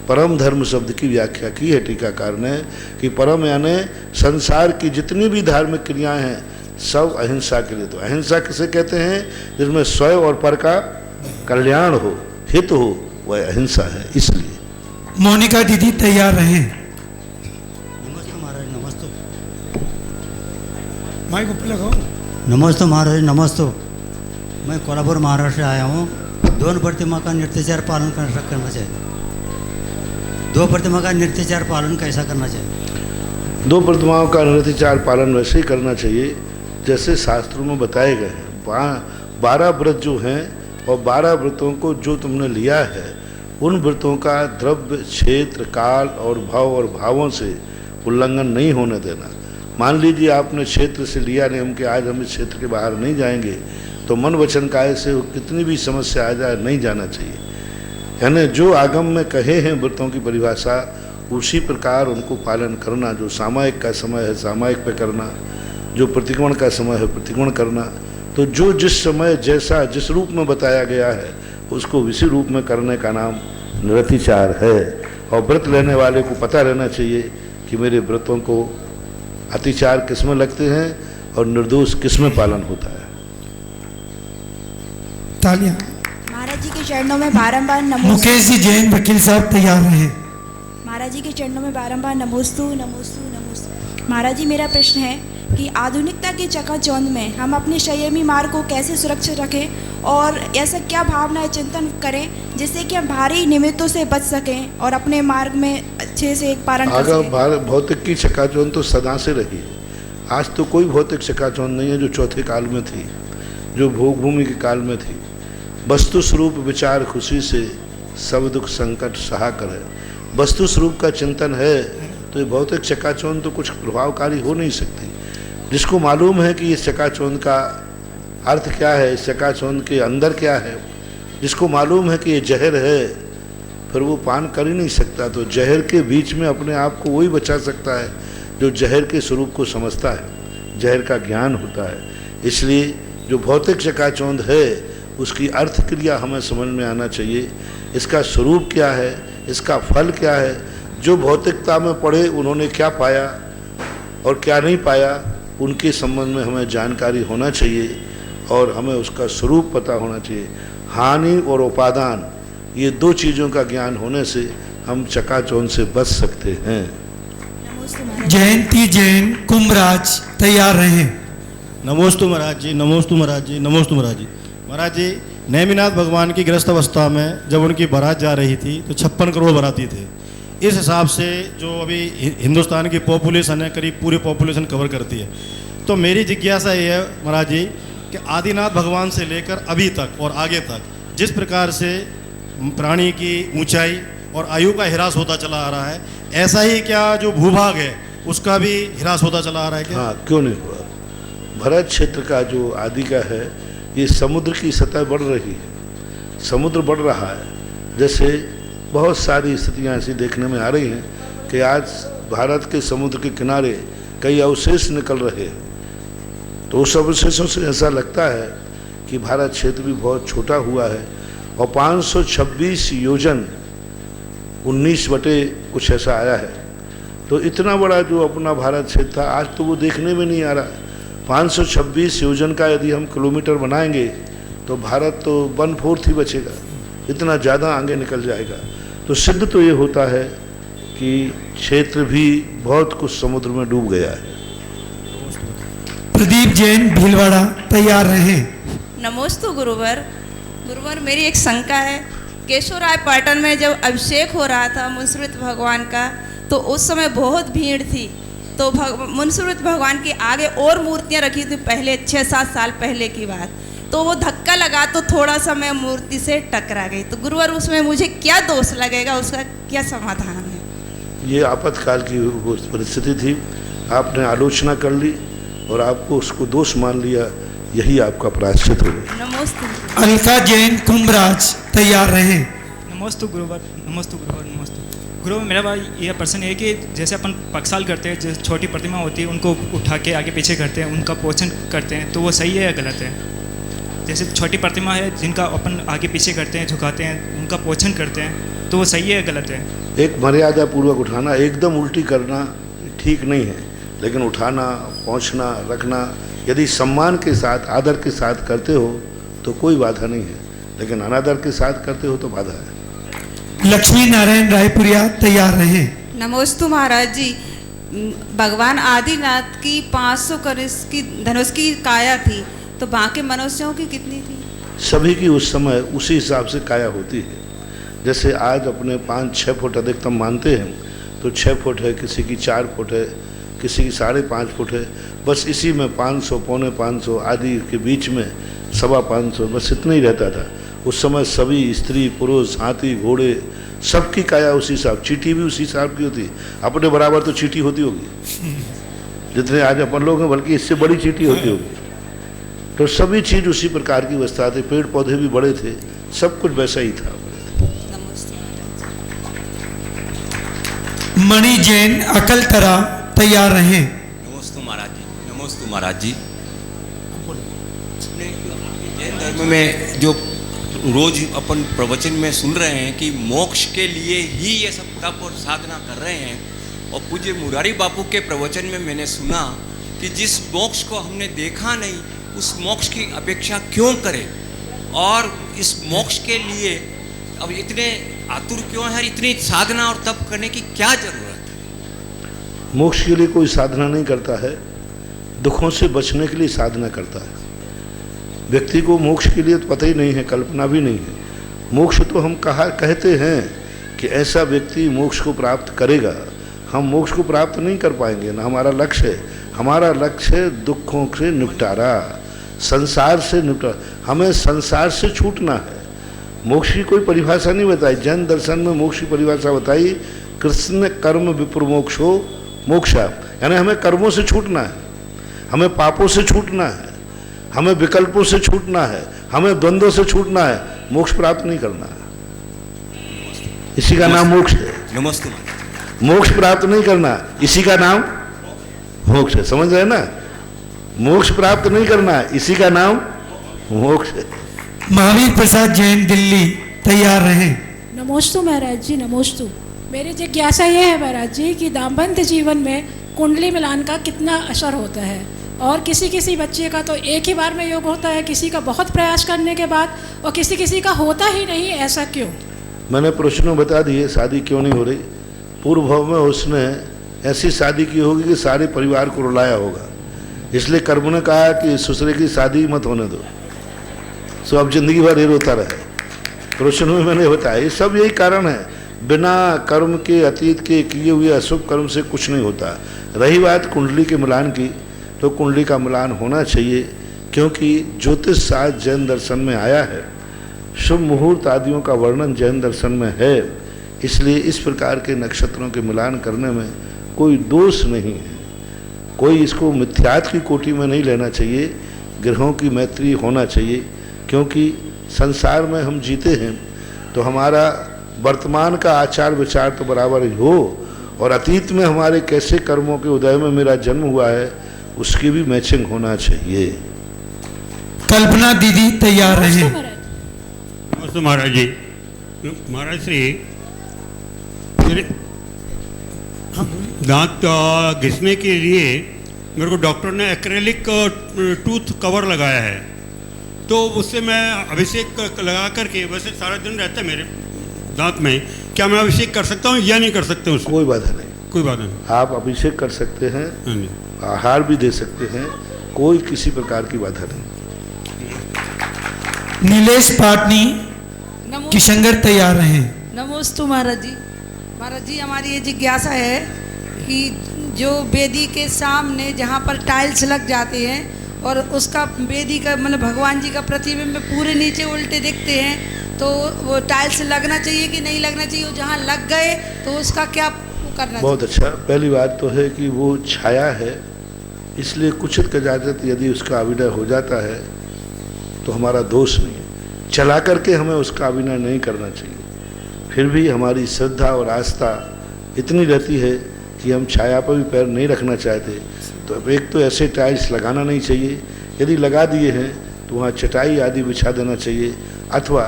परम धर्म शब्द की व्याख्या की है टीकाकार ने कि परम यानी संसार की जितनी भी धार्मिक क्रियाएं हैं सब अहिंसा के लिए। तो अहिंसा किसे कहते हैं? जिसमें स्वयं और पर का कल्याण हो, हित हो, वह अहिंसा है। इसलिए मोनिका दीदी तैयार रहें। नमस्ते महाराज, नमस्ते। माइक ऊपर लगाओ। नमस्ते महाराज, नमस्ते। मैं कोल्हापुर महाराष्ट्र से आया हूँ। 2 प्रतिमा का निर्त्याचार पालन करना चाहिए। 2 प्रतिमा का निर्त्याचार पालन कैसा करना चाहिए? 2 प्रतिमाओं का निर्त्याचार पालन वैसे ही करना चाहिए जैसे शास्त्रों में बताए गए हैं। 12 व्रत जो हैं और 12 व्रतों को जो तुमने लिया है उन व्रतों का द्रव्य, क्षेत्र, काल और भाव और भावों से उल्लंघन नहीं होने देना। मान लीजिए आपने क्षेत्र से लिया नियम कि आज हम इस क्षेत्र के बाहर नहीं जाएंगे, तो मन वचन काय से कितनी भी समस्या आ जाए नहीं जाना चाहिए। यानी जो आगम में कहे हैं व्रतों की परिभाषा उसी प्रकार उनको पालन करना। जो सामायिक का समय है सामायिक पे करना, जो प्रतिक्रमण का समय है प्रतिक्रमण करना। तो जो जिस समय जैसा जिस रूप में बताया गया है उसको उसी रूप में करने का नाम निर्त्याचार है। और व्रत लेने वाले को पता रहना चाहिए कि मेरे व्रतों को अतिचार किस में लगते हैं और निर्दोष किस में पालन होता है। तालियां। महाराज जी के चरणों में बारंबार नमो। मुकेश जी जैन वकील साहब तैयार रहे। महाराज जी के चरणों में बारंबार नमोस्तु नमोस्तु नमोस्तु। महाराज जी, मेरा प्रश्न है कि आधुनिकता के चकाचौंध में हम अपने संयमी मार्ग को कैसे सुरक्षित रखें और ऐसा क्या भावनाएं चिंतन करें जिससे कि हम भारी निमित्तों से बच सकें और अपने मार्ग में अच्छे से एक पारण कर सकें। भौतिक की चकाचौंध तो सदा से रही है। आज तो कोई भौतिक चकाचौंध नहीं है जो चौथे काल में थी, जो भोग भूमि के काल में थी। वस्तु स्वरूप विचार खुशी से सब दुख संकट सहा करे। वस्तु स्वरूप का चिंतन है तो ये भौतिक चकाचौंध तो कुछ प्रभावकारी हो नहीं सकती। जिसको मालूम है कि इस चकाचौंध का अर्थ क्या है, इस चकाचौंध के अंदर क्या है, जिसको मालूम है कि ये जहर है, फिर वो पान कर ही नहीं सकता। तो जहर के बीच में अपने आप को वही बचा सकता है जो जहर के स्वरूप को समझता है, जहर का ज्ञान होता है। इसलिए जो भौतिक चकाचौंध है उसकी अर्थ क्रिया हमें समझ में आना चाहिए। इसका स्वरूप क्या है, इसका फल क्या है। जो भौतिकता में पढ़े उन्होंने क्या पाया और क्या नहीं पाया, उनके संबंध में हमें जानकारी होना चाहिए और हमें उसका स्वरूप पता होना चाहिए। हानि और उपादान, ये 2 चीज़ों का ज्ञान होने से हम चकाचौंध से बच सकते हैं। जयंती जैन कुंभराज तैयार रहें। नमोस्तु महाराज जी, नमोस्तु महाराज जी, नमोस्तु महाराज जी। महाराज जी, नेमिनाथ भगवान की गृहस्थ अवस्था में जब उनकी बारात जा रही थी तो 56 करोड़ बाराती थे। इस हिसाब से जो अभी हिंदुस्तान की पॉपुलेशन है करीब पूरी पॉपुलेशन कवर करती है। तो मेरी जिज्ञासा ये है महाराज जी कि आदिनाथ भगवान से लेकर अभी तक और आगे तक जिस प्रकार से प्राणी की ऊंचाई और आयु का ह्रास होता चला आ रहा है, ऐसा ही क्या जो भूभाग है उसका भी ह्रास होता चला आ रहा है क्या? हाँ, क्यों नहीं हुआ। भरत क्षेत्र का जो आदि का है ये समुद्र की सतह बढ़ रही है, समुद्र बढ़ रहा है। जैसे बहुत सारी स्थितियाँ ऐसी देखने में आ रही हैं कि आज भारत के समुद्र के किनारे कई अवशेष निकल रहे हैं। तो उस अवशेषों से ऐसा लगता है कि भारत क्षेत्र भी बहुत छोटा हुआ है और 526 योजन 19 बटे कुछ ऐसा आया है। तो इतना बड़ा जो अपना भारत क्षेत्र था आज तो वो देखने में नहीं आ रहा। 526 योजन का यदि हम किलोमीटर बनाएंगे तो भारत तो 1/4 ही बचेगा, इतना ज़्यादा आगे निकल जाएगा। तो सिद्ध तो ये होता है कि क्षेत्र भी बहुत कुछ समुद्र में डूब गया है। प्रदीप जैन भीलवाड़ा तैयार रहें। नमोस्तु गुरुवर। गुरुवर मेरी एक शंका है, केशवराय पाटन में जब अभिषेक हो रहा था मुंसुरुत भगवान का तो उस समय बहुत भीड़ थी, तो मुंसुरुत भगवान के आगे और मूर्तियां रखी थी पहले 6-7 साल पहले की बात, तो वो धक्का लगा तो थोड़ा सा मैं मूर्ति से टकरा गई। तो गुरुवर उसमें मुझे क्या दोष लगेगा, उसका क्या समाधान है? ये आपातकाल की परिस्थिति थी, आपने आलोचना कर ली और आपको उसको दोष मान लिया, यही आपका प्रायश्चित होगा। नमस्ते। अलका जैन कुंभराज तैयार रहें। नमस्तु गुरुवर। नमस्तु गुरुवर। नमस्तु गुरु। मेरा भाई यह प्रश्न है कि जैसे अपन पक्षाल करते हैं, जैसे छोटी प्रतिमा होती है उनको उठा के आगे पीछे करते हैं, उनका पोषण करते हैं, तो वो सही है या गलत है? जैसे छोटी प्रतिमा है जिनका अपन आगे पीछे करते हैं, झुकाते हैं, उनका पोषण करते हैं, तो वो सही है या गलत है? एक मर्यादा पूर्वक उठाना, एकदम उल्टी करना ठीक नहीं है, लेकिन उठाना, पहुंचना, रखना यदि सम्मान के साथ, आदर के साथ करते हो तो कोई बाधा नहीं है, लेकिन अनादर के साथ करते हो तो बाधा है। लक्ष्मी नारायण रायपुरिया तैयार रहें। नमोस्तु महाराज जी। भगवान आदिनाथ की 500 कलश की धनुष की काया थी, तो बाकी मनुष्यों की कितनी थी? सभी की उस समय उसी हिसाब से काया होती है। जैसे आज अपने 5-6 फुट अधिकतम मानते हैं तो 6 फुट है, किसी की 4 फुट है, किसी की 5.5 फुट है, बस इसी में 500, 450 आदि के बीच में 525, बस इतना ही रहता था। उस समय सभी स्त्री पुरुष, हाथी घोड़े सबकी काया उसी हिसाब, चींटी भी उसी हिसाब की होती। अपने बराबर तो चींटी होती होगी जितने आज अपन लोग हैं, बल्कि इससे बड़ी चींटी होती होगी। तो सभी चीज़ उसी प्रकार की अवस्था थी, पेड़ पौधे भी बड़े थे, सब कुछ वैसा ही था। मणि जैन अकलतरा तैयार रहें। नमोस्तु महाराज जी। नमोस्तु महाराज जी। जैन धर्म में जो रोज अपन प्रवचन में सुन रहे हैं कि मोक्ष के लिए ही ये सब तप और साधना कर रहे हैं, और पूज्य मुरारी बापू के प्रवचन में मैंने सुना कि जिस मोक्ष को हमने देखा नहीं उस मोक्ष की अपेक्षा क्यों करें, और इस मोक्ष के लिए अब इतने आतुर क्यों है, इतनी साधना और तप करने की क्या जरूरत है? मोक्ष के लिए कोई साधना नहीं करता है, दुखों से बचने के लिए साधना करता है। व्यक्ति को मोक्ष के लिए तो पता ही नहीं है, कल्पना भी नहीं है। मोक्ष तो हम कहते हैं कि ऐसा व्यक्ति मोक्ष को प्राप्त करेगा। हम मोक्ष को प्राप्त नहीं कर पाएंगे, ना हमारा लक्ष्य है। हमारा लक्ष्य है दुखों से निपटारा, संसार से निपटारा। हमें संसार से छूटना है। मोक्ष की कोई परिभाषा नहीं बताई। जैन दर्शन में मोक्ष की परिभाषा बताई, कृष्ण कर्म विप्रमोक्षो मोक्षा, यानी हमें कर्मों से छूटना है, हमें पापों से छूटना है, हमें विकल्पों से छूटना है, हमें द्वंद्वों से छूटना है, मोक्ष प्राप्त नहीं करना है। इसी का नाम मोक्ष है। नमस्ते। मोक्ष प्राप्त नहीं करना, इसी का नाम मोक्ष है। समझ रहे ना? मोक्ष प्राप्त नहीं करना, इसी का नाम मोक्ष है। महावीर प्रसाद जैन दिल्ली तैयार रहें। नमोस्तु महाराज जी। नमोस्तु। मेरी जिज्ञासा ये है महाराज जी कि दाम्पत्य जीवन में कुंडली मिलान का कितना असर होता है, और किसी किसी बच्चे का तो एक ही बार में योग होता है, किसी का बहुत प्रयास करने के बाद, और किसी किसी का होता ही नहीं, ऐसा क्यों? मैंने प्रश्नों बता दिए शादी क्यों नहीं हो रही। पूर्व भाव में उसने ऐसी शादी की होगी कि सारे परिवार को रुलाया होगा, इसलिए कर्म ने कहा कि ससुरे की शादी मत होने दो, सो अब जिंदगी भर ये रोता रहे। प्रश्न में मैंने बताया ये सब यही कारण है। बिना कर्म के, अतीत के किए हुए अशुभ कर्म से कुछ नहीं होता। रही बात कुंडली के मिलान की, तो कुंडली का मिलान होना चाहिए, क्योंकि ज्योतिष शास्त्र जैन दर्शन में आया है, शुभ मुहूर्त आदियों का वर्णन जैन दर्शन में है, इसलिए इस प्रकार के नक्षत्रों के मिलान करने में कोई दोष नहीं है। कोई इसको मिथ्यात की कोटि में नहीं लेना चाहिए, ग्रहों की मैत्री होना चाहिए, क्योंकि संसार में हम जीते हैं तो हमारा वर्तमान का आचार विचार तो बराबर ही हो, और अतीत में हमारे कैसे कर्मों के उदय में मेरा जन्म हुआ है उसकी भी मैचिंग होना चाहिए। कल्पना दीदी तैयार रहें। नमस्ते महाराज जी। महाराज श्री, मेरे दांत घिसने के लिए मेरे को डॉक्टर ने एक्रेलिक टूथ कवर लगाया है, तो उससे मैं अभिषेक लगा करके वैसे सारा दिन रहता है मेरे दांत में, क्या मैं अभिषेक कर सकता हूँ या नहीं कर सकता हूँ? कोई बाधा नहीं, कोई बाधा नहीं। आप अभिषेक कर सकते हैं, आहार भी दे सकते हैं, कोई किसी प्रकार की बाधा नहीं। नीलेश पाटनी किशनगढ़ तैयार रहें। नमोस्तु महाराज जी। महाराज जी, हमारी ये जिज्ञासा है कि जो वेदी के सामने जहाँ पर टाइल्स लग जाते हैं और उसका वेदी का मतलब भगवान जी का प्रतिबिंब पूरे नीचे उल्टे दिखते हैं, तो वो टाइल्स लगना चाहिए कि नहीं लगना चाहिए? जहाँ लग गए तो उसका क्या करना बहुत चाहिए? अच्छा। पहली बात तो है कि वो छाया है, इसलिए कुछ इजाजत यदि उसका अभिनय हो जाता है तो हमारा दोष नहीं है। चला करके हमें उसका अभिनय नहीं करना चाहिए। फिर भी हमारी श्रद्धा और आस्था इतनी रहती है कि हम छाया पर भी पैर नहीं रखना चाहते, तो एक तो ऐसे टाइल्स लगाना नहीं चाहिए, यदि लगा दिए हैं तो वहाँ चटाई आदि बिछा देना चाहिए, अथवा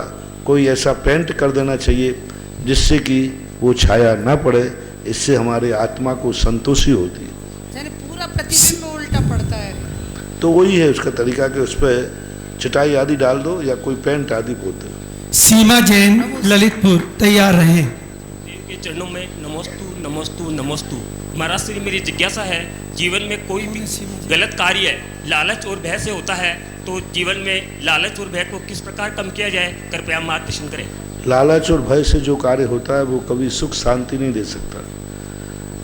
कोई ऐसा पेंट कर देना चाहिए जिससे कि वो छाया ना पड़े। इससे हमारे आत्मा को संतोषी होती है। यानी पूरा प्रतिबिंब उल्टा पड़ता है, तो वही है उसका तरीका कि उस पर चटाई आदि डाल दो या कोई पेंट आदि पोत दो। सीमा जैन ललितपुर तैयार रहें। देव के चरणों में नमोस्तु नमोस्तु नमोस्तु। महाराज श्री, मेरी जिज्ञासा है, जीवन में कोई भी गलत कार्य लालच और भय से होता है, तो जीवन में लालच और भय को किस प्रकार कम किया जाए, कृपया मार्गदर्शन करें। लालच और भय से जो कार्य होता है वो कभी सुख शांति नहीं दे सकता।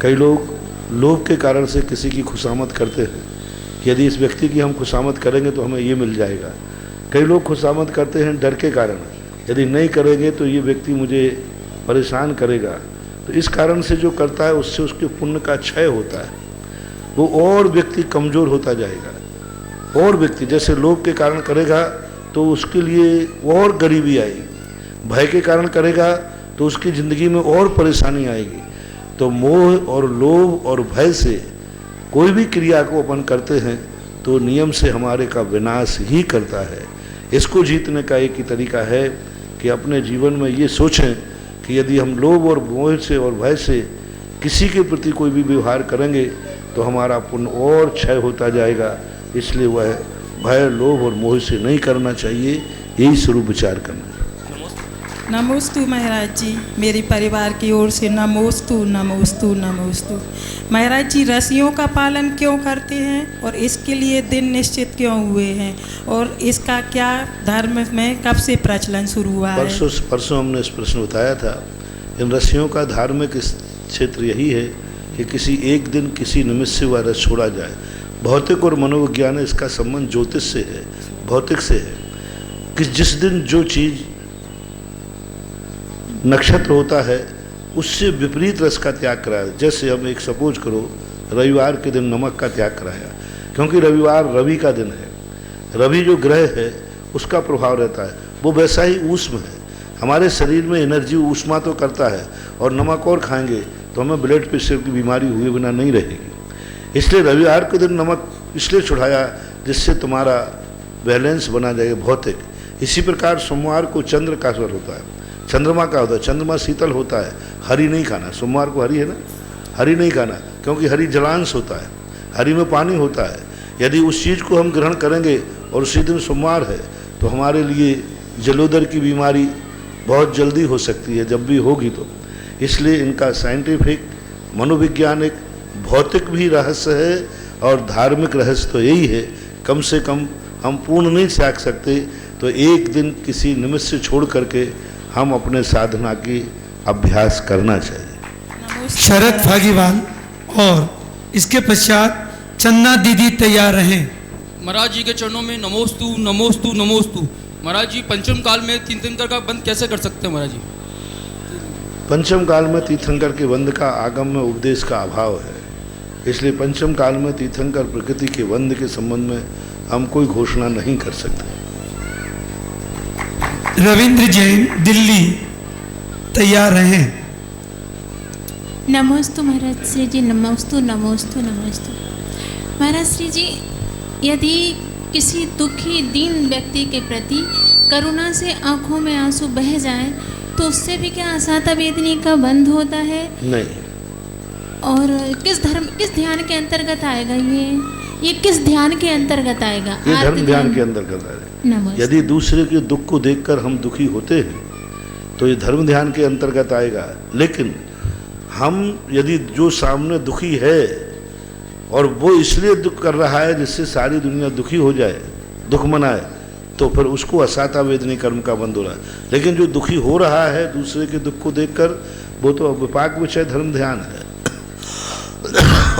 कई लोग लोभ के कारण से किसी की खुशामद करते हैं, यदि इस व्यक्ति की हम खुशामद करेंगे तो हमें ये मिल जाएगा। कई लोग खुशामद करते हैं डर के कारण, यदि नहीं करेंगे तो ये व्यक्ति मुझे परेशान करेगा, तो इस कारण से जो करता है उससे उसके पुण्य का क्षय होता है, वो और व्यक्ति कमज़ोर होता जाएगा। और व्यक्ति जैसे लोभ के कारण करेगा तो उसके लिए और गरीबी आएगी, भय के कारण करेगा तो उसकी ज़िंदगी में और परेशानी आएगी। तो मोह और लोभ और भय से कोई भी क्रिया को अपन करते हैं तो नियम से हमारे का विनाश ही करता है। इसको जीतने का एक ही तरीका है कि अपने जीवन में ये सोचें कि यदि हम लोभ और मोह से और भय से किसी के प्रति कोई भी व्यवहार करेंगे तो हमारा पुण्य और क्षय होता जाएगा। इसलिए वह भय लोभ और मोह से नहीं करना चाहिए, यही स्वरूप विचार करना है। नमोस्तु महाराज जी, मेरे परिवार की ओर से नमोस्तु नमोस्तु नमोस्तु। महाराज जी, रस्सियों का पालन क्यों करते हैं और इसके लिए दिन निश्चित क्यों हुए हैं, और इसका क्या धर्म में कब से प्रचलन शुरू हुआ है? परसों हमने इस प्रश्न बताया था। इन रस्सियों का धार्मिक क्षेत्र यही है कि किसी एक दिन किसी निमित्त से वह रस छोड़ा जाए। भौतिक और मनोविज्ञान इसका संबंध ज्योतिष से है, भौतिक से है कि जिस दिन जो चीज़ नक्षत्र होता है उससे विपरीत रस का त्याग कराया। जैसे हम एक सपोज करो रविवार के दिन नमक का त्याग कराया, क्योंकि रविवार रवि का दिन है, रवि जो ग्रह है उसका प्रभाव रहता है, वो वैसा ही ऊष्म है। हमारे शरीर में एनर्जी ऊष्मा तो करता है, और नमक और खाएंगे तो हमें ब्लड प्रेशर की बीमारी हुए बिना नहीं रहेगी। इसलिए रविवार के दिन नमक इसलिए चढ़ाया जिससे तुम्हारा बैलेंस बना जाएगा भौतिक। इसी प्रकार सोमवार को चंद्र का स्वर होता है, चंद्रमा का होता है, चंद्रमा शीतल होता है, हरी नहीं खाना। सोमवार को हरी है ना, हरी नहीं खाना, क्योंकि हरी जलांश होता है, हरी में पानी होता है। यदि उस चीज़ को हम ग्रहण करेंगे और उसी दिन सोमवार है तो हमारे लिए जलोदर की बीमारी बहुत जल्दी हो सकती है, जब भी होगी तो। इसलिए इनका साइंटिफिक, मनोवैज्ञानिक, भौतिक भी रहस्य है और धार्मिक रहस्य तो यही है। कम से कम हम पूर्ण नहीं त्याग सकते तो एक दिन किसी निमित्त से छोड़ करके हम अपने साधना की अभ्यास करना चाहिए। शरद फागीवाल और इसके पश्चात चन्ना दीदी तैयार रहें। महाराज जी के चरणों में नमोस्तु नमोस्तु नमोस्तु। महाराज जी, पंचम काल में तीर्थंकर का बंद कैसे कर सकते हैं महाराज जी? पंचम काल में तीर्थंकर के बंद का आगम में उपदेश का अभाव है, इसलिए पंचम काल में तीर्थंकर प्रकृति के बंद के संबंध में हम कोई घोषणा नहीं कर सकते। रविंद्र जैन दिल्ली तैयार रहें। नमोस्तु महाराज श्री जी, नमोस्तु नमोस्तु नमोस्तु। महाराज श्री जी, यदि किसी दुखी दीन व्यक्ति के प्रति करुणा से आंखों में आंसू बह जाएं, तो उससे भी क्या असाता वेदनी का बंध होता है? नहीं। और किस ध्यान के अंतर्गत आएगा ये किस ध्यान के अंतर्गत आएगा? ये धर्म ध्यान के अंतर्गत आएगा। यदि दूसरे के दुख को देखकर हम दुखी होते हैं तो ये धर्म ध्यान के अंतर्गत आएगा। लेकिन हम यदि जो सामने दुखी है और वो इसलिए दुख कर रहा है जिससे सारी दुनिया दुखी हो जाए, दुख मनाए, तो फिर उसको असाता वेदनी कर्म का बंध हो रहा है। लेकिन जो दुखी हो रहा है दूसरे के दुख को देखकर, वो तो विपाक विषय धर्म ध्यान है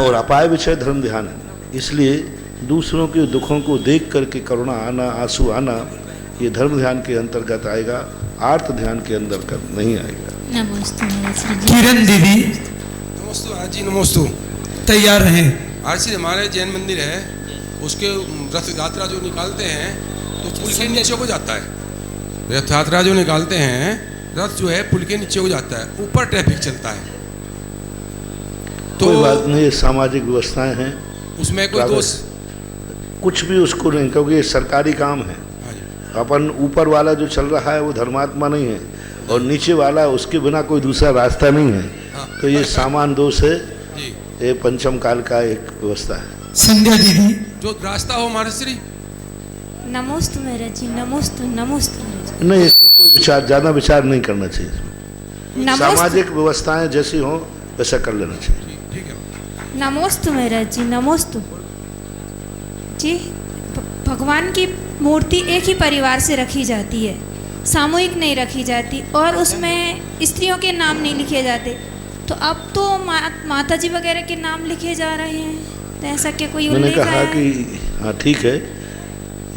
और अपाय विषय धर्म ध्यान है। इसलिए दूसरों के दुखों को देख करके करुणा आना, आंसू आना, ये धर्म ध्यान के अंतर्गत आएगा, आर्त ध्यान के अंतर्गत नहीं आएगा। किरण दीदी, नमोस्तु महाराज जी, नमोस्तु। तैयार रहें। आज से हमारे जैन मंदिर है, उसके रथ यात्रा जो निकालते हैं तो पुल के नीचे को जाता है। रथ यात्रा जो निकालते हैं, रथ जो है पुल के नीचे को जाता है, ऊपर ट्रैफिक चलता है। तो कोई बात नहीं, ये सामाजिक व्यवस्थाएं हैं, उसमें कोई दोष कुछ भी उसको नहीं, क्योंकि ये सरकारी काम है। अपन ऊपर वाला जो चल रहा है वो धर्मात्मा नहीं है और नीचे वाला उसके बिना कोई दूसरा रास्ता नहीं है। तो ये सामान दोष है, ये पंचम काल का एक व्यवस्था है। संध्या दीदी, जो रास्ता हो महाराज श्री। नमोस्तु महाराज जी, नमोस्तु नमोस्तु। नहीं, इसमें कोई विचार, ज़्यादा विचार नहीं करना चाहिए। सामाजिक व्यवस्थाएं जैसी हो वैसा कर लेना चाहिए। नमोस्तु महाराज जी, नमोस्तु जी। भगवान की मूर्ति एक ही परिवार से रखी जाती है, सामूहिक नहीं रखी जाती, और उसमें स्त्रियों के नाम नहीं लिखे जाते। तो अब तो माता जी वगैरह के नाम लिखे जा रहे हैं, तो ऐसा क्या कोई मैंने कहा कि हाँ ठीक है,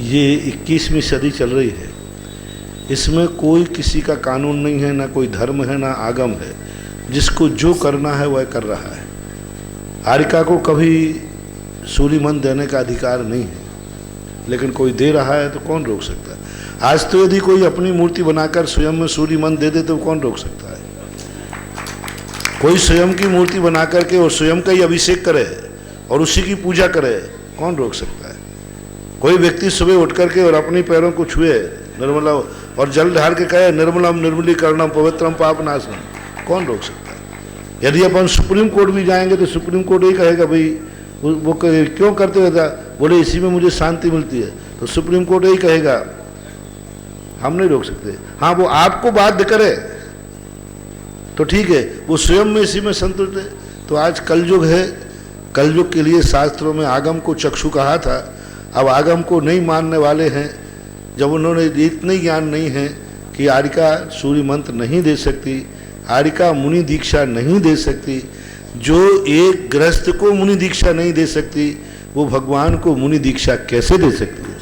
ये 21वीं सदी चल रही है, इसमें कोई किसी का कानून नहीं है, ना कोई धर्म है, ना आगम है। जिसको जो करना है वह कर रहा है। आरिका को कभी सूर्य मंत्र देने का अधिकार नहीं है, लेकिन कोई दे रहा है तो कौन रोक सकता है? आज तो यदि कोई अपनी मूर्ति बनाकर स्वयं में सूर्य मंत्र दे दे तो कौन रोक सकता है? कोई स्वयं की मूर्ति बना करके और स्वयं का ही अभिषेक करे और उसी की पूजा करे, कौन रोक सकता है? कोई व्यक्ति सुबह उठ करके और अपने पैरों को छुए निर्मला और जल ढाल के कहे निर्मलम निर्मलीकरणम पवित्रम पापनाशनम, कौन रोक सकता है? यदि अपन सुप्रीम कोर्ट भी जाएंगे तो सुप्रीम कोर्ट यही कहेगा भाई वो क्यों करते रहता, बोले इसी में मुझे शांति मिलती है, तो सुप्रीम कोर्ट यही कहेगा, हम नहीं रोक सकते। हाँ, वो आपको बाध्य करे तो ठीक है, वो स्वयं में इसी में संतुष्ट है। तो आज कलयुग है, कलयुग के लिए शास्त्रों में आगम को चक्षु कहा था। अब आगम को नहीं मानने वाले हैं, जब उन्होंने इतने ज्ञान नहीं है कि आरिका सूर्य मंत्र नहीं दे सकती, आरिका मुनि दीक्षा नहीं दे सकती, जो एक गृहस्थ को मुनि दीक्षा नहीं दे सकती, वो भगवान को मुनि दीक्षा कैसे दे सकती है?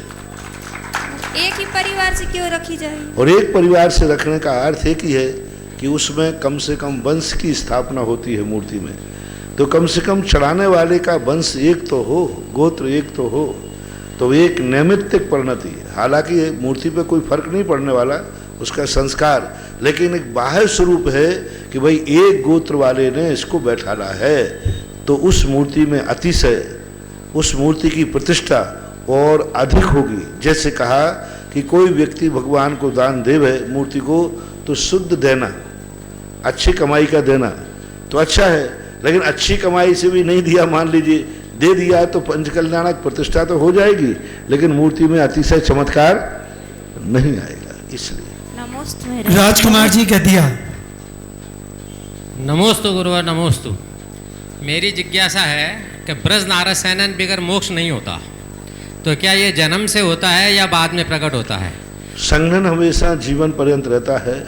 एक ही परिवार से क्यों रखी जाए? और एक परिवार से रखने का अर्थ एक ही है कि उसमें कम से कम वंश की स्थापना होती है मूर्ति में। तो कम से कम चढ़ाने वाले का वंश एक तो हो, गोत्र एक तो हो, तो एक नैमित्तिक परिणति है। हालांकि मूर्ति पे कोई फर्क नहीं पड़ने वाला उसका संस्कार, लेकिन एक बाह्य स्वरूप है कि भाई एक गोत्र वाले ने इसको बैठाना है, तो उस मूर्ति में अतिशय, उस मूर्ति की प्रतिष्ठा और अधिक होगी। जैसे कहा कि कोई व्यक्ति भगवान को दान देवे मूर्ति को, तो शुद्ध देना, अच्छी कमाई का देना तो अच्छा है, लेकिन अच्छी कमाई से भी नहीं दिया, मान लीजिए दे दिया तो पंचकल्याणक प्रतिष्ठा तो हो जाएगी, लेकिन मूर्ति में अतिशय चमत्कार नहीं आएगा। इसलिए राजकुमार जी कह दिया। नमोस्तु गुरुवर, नमोस्तु। मेरी जिज्ञासा है कि ब्रज नारद सैनन बगैर मोक्ष नहीं होता, तो क्या ये जन्म से होता है या बाद में प्रकट होता है? संघन हमेशा जीवन पर्यंत रहता है।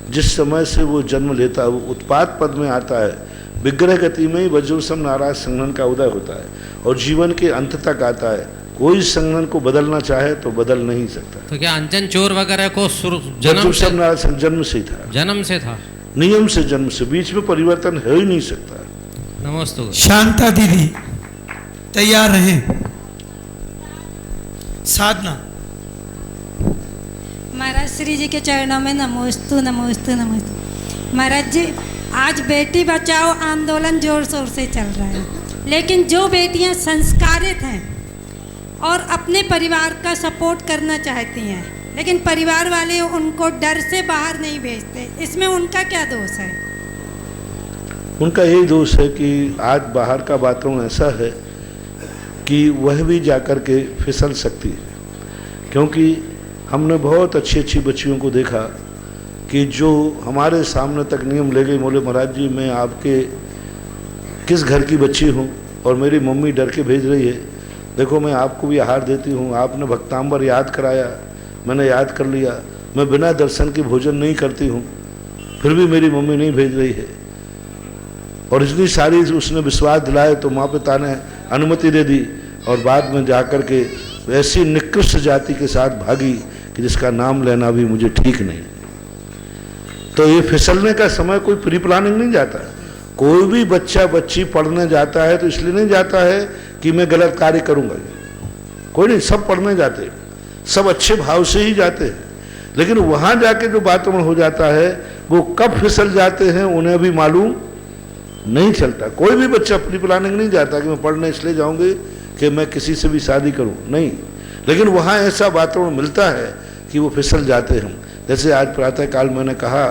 जिस समय से वो जन्म लेता है वो उत्पाद पद में आता है, विग्रह गति में ही वज्रसम नाराज संघन का उदय होता है और जीवन के अंत तक आता है। कोई संघन को बदलना चाहे तो बदल नहीं सकता। तो क्या अंजन चोर वगैरह को जन्म से ही था? जन्म से था, नियम से, जन्म से, बीच में परिवर्तन हो ही नहीं सकता। नमस्ते। शांता दीदी तैयार रहें। साधना। महाराज श्री जी के चरणों में नमोस्तु नमोस्तु नमोस्तु। महाराज जी, आज बेटी बचाओ आंदोलन जोर शोर से चल रहा है, लेकिन जो बेटियां संस्कारित हैं और अपने परिवार का सपोर्ट करना चाहती हैं, लेकिन परिवार वाले उनको डर से बाहर नहीं भेजते, इसमें उनका क्या दोष है? उनका यही दोष है कि आज बाहर का वातावरण ऐसा है कि वह भी जाकर के फिसल सकती है, क्योंकि हमने बहुत अच्छी अच्छी बच्चियों को देखा कि जो हमारे सामने तक नियम ले गई, बोले महाराज जी मैं आपके किस घर की बच्ची हूँ और मेरी मम्मी डर के भेज रही है, देखो मैं आपको भी आहार देती हूँ, आपने भक्तांबर याद कराया, मैंने याद कर लिया, मैं बिना दर्शन के भोजन नहीं करती हूँ, फिर भी मेरी मम्मी नहीं भेज रही है। और इतनी सारी उसने विश्वास दिलाया तो माँ पिता ने अनुमति दे दी और बाद में जाकर के ऐसी निकृष्ट जाति के साथ भागी कि जिसका नाम लेना भी मुझे ठीक नहीं। तो ये फिसलने का समय कोई प्री प्लानिंग नहीं जाता। कोई भी बच्चा बच्ची पढ़ने जाता है तो इसलिए नहीं जाता है कि मैं गलत कार्य करूँगा, कोई नहीं, सब पढ़ने जाते, सब अच्छे भाव से ही जाते हैं, लेकिन वहाँ जाके जो वातावरण हो जाता है वो कब फिसल जाते हैं उन्हें भी मालूम नहीं चलता। कोई भी बच्चा प्री प्लानिंग नहीं जाता कि मैं पढ़ने इसलिए जाऊँगी कि मैं किसी से भी शादी करूँ, नहीं, लेकिन वहाँ ऐसा वातावरण मिलता है कि वो फिसल जाते हैं। जैसे आज प्रातःकाल मैंने कहा,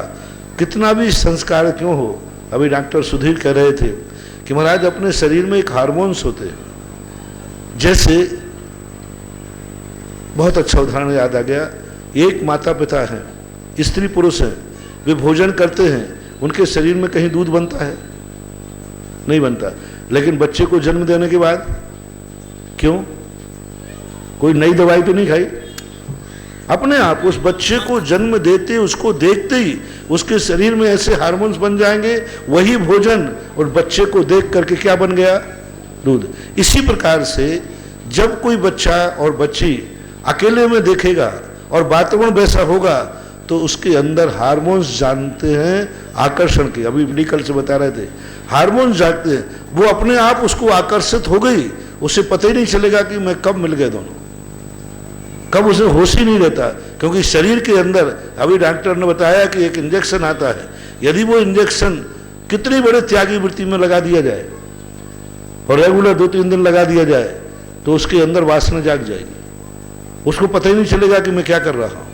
कितना भी संस्कार क्यों हो, अभी डॉक्टर सुधीर कह रहे थे कि महाराज अपने शरीर में एक हार्मोन्स होते हैं, जैसे बहुत अच्छा उदाहरण याद आ गया, एक माता पिता हैं, स्त्री पुरुष हैं, वे भोजन करते हैं, उनके शरीर में कहीं दूध बनता है? नहीं बनता, लेकिन बच्चे को जन्म देने के बाद क्यों? कोई नई दवाई तो नहीं खाई, अपने आप उस बच्चे को जन्म देते उसको देखते ही उसके शरीर में ऐसे हार्मोन्स बन जाएंगे, वही भोजन और बच्चे को देख करके क्या बन गया? दूध। इसी प्रकार से जब कोई बच्चा और बच्ची अकेले में देखेगा और वातावरण वैसा होगा तो उसके अंदर हार्मोन्स जानते हैं आकर्षण के, अभी मेडिकल से बता रहे थे, हार्मोन्स जानते हैं, वो अपने आप उसको आकर्षित हो गई, उसे पता ही नहीं चलेगा कि मैं कब मिल गए दोनों, कब उसे होश ही नहीं रहता, क्योंकि शरीर के अंदर, अभी डॉक्टर ने बताया कि एक इंजेक्शन आता है, यदि वो इंजेक्शन कितनी बड़े त्यागी वृत्ति में लगा दिया जाए और रेगुलर 2-3 दिन लगा दिया जाए तो उसके अंदर वासना जाग जाएगी, उसको पता ही नहीं चलेगा कि मैं क्या कर रहा हूँ।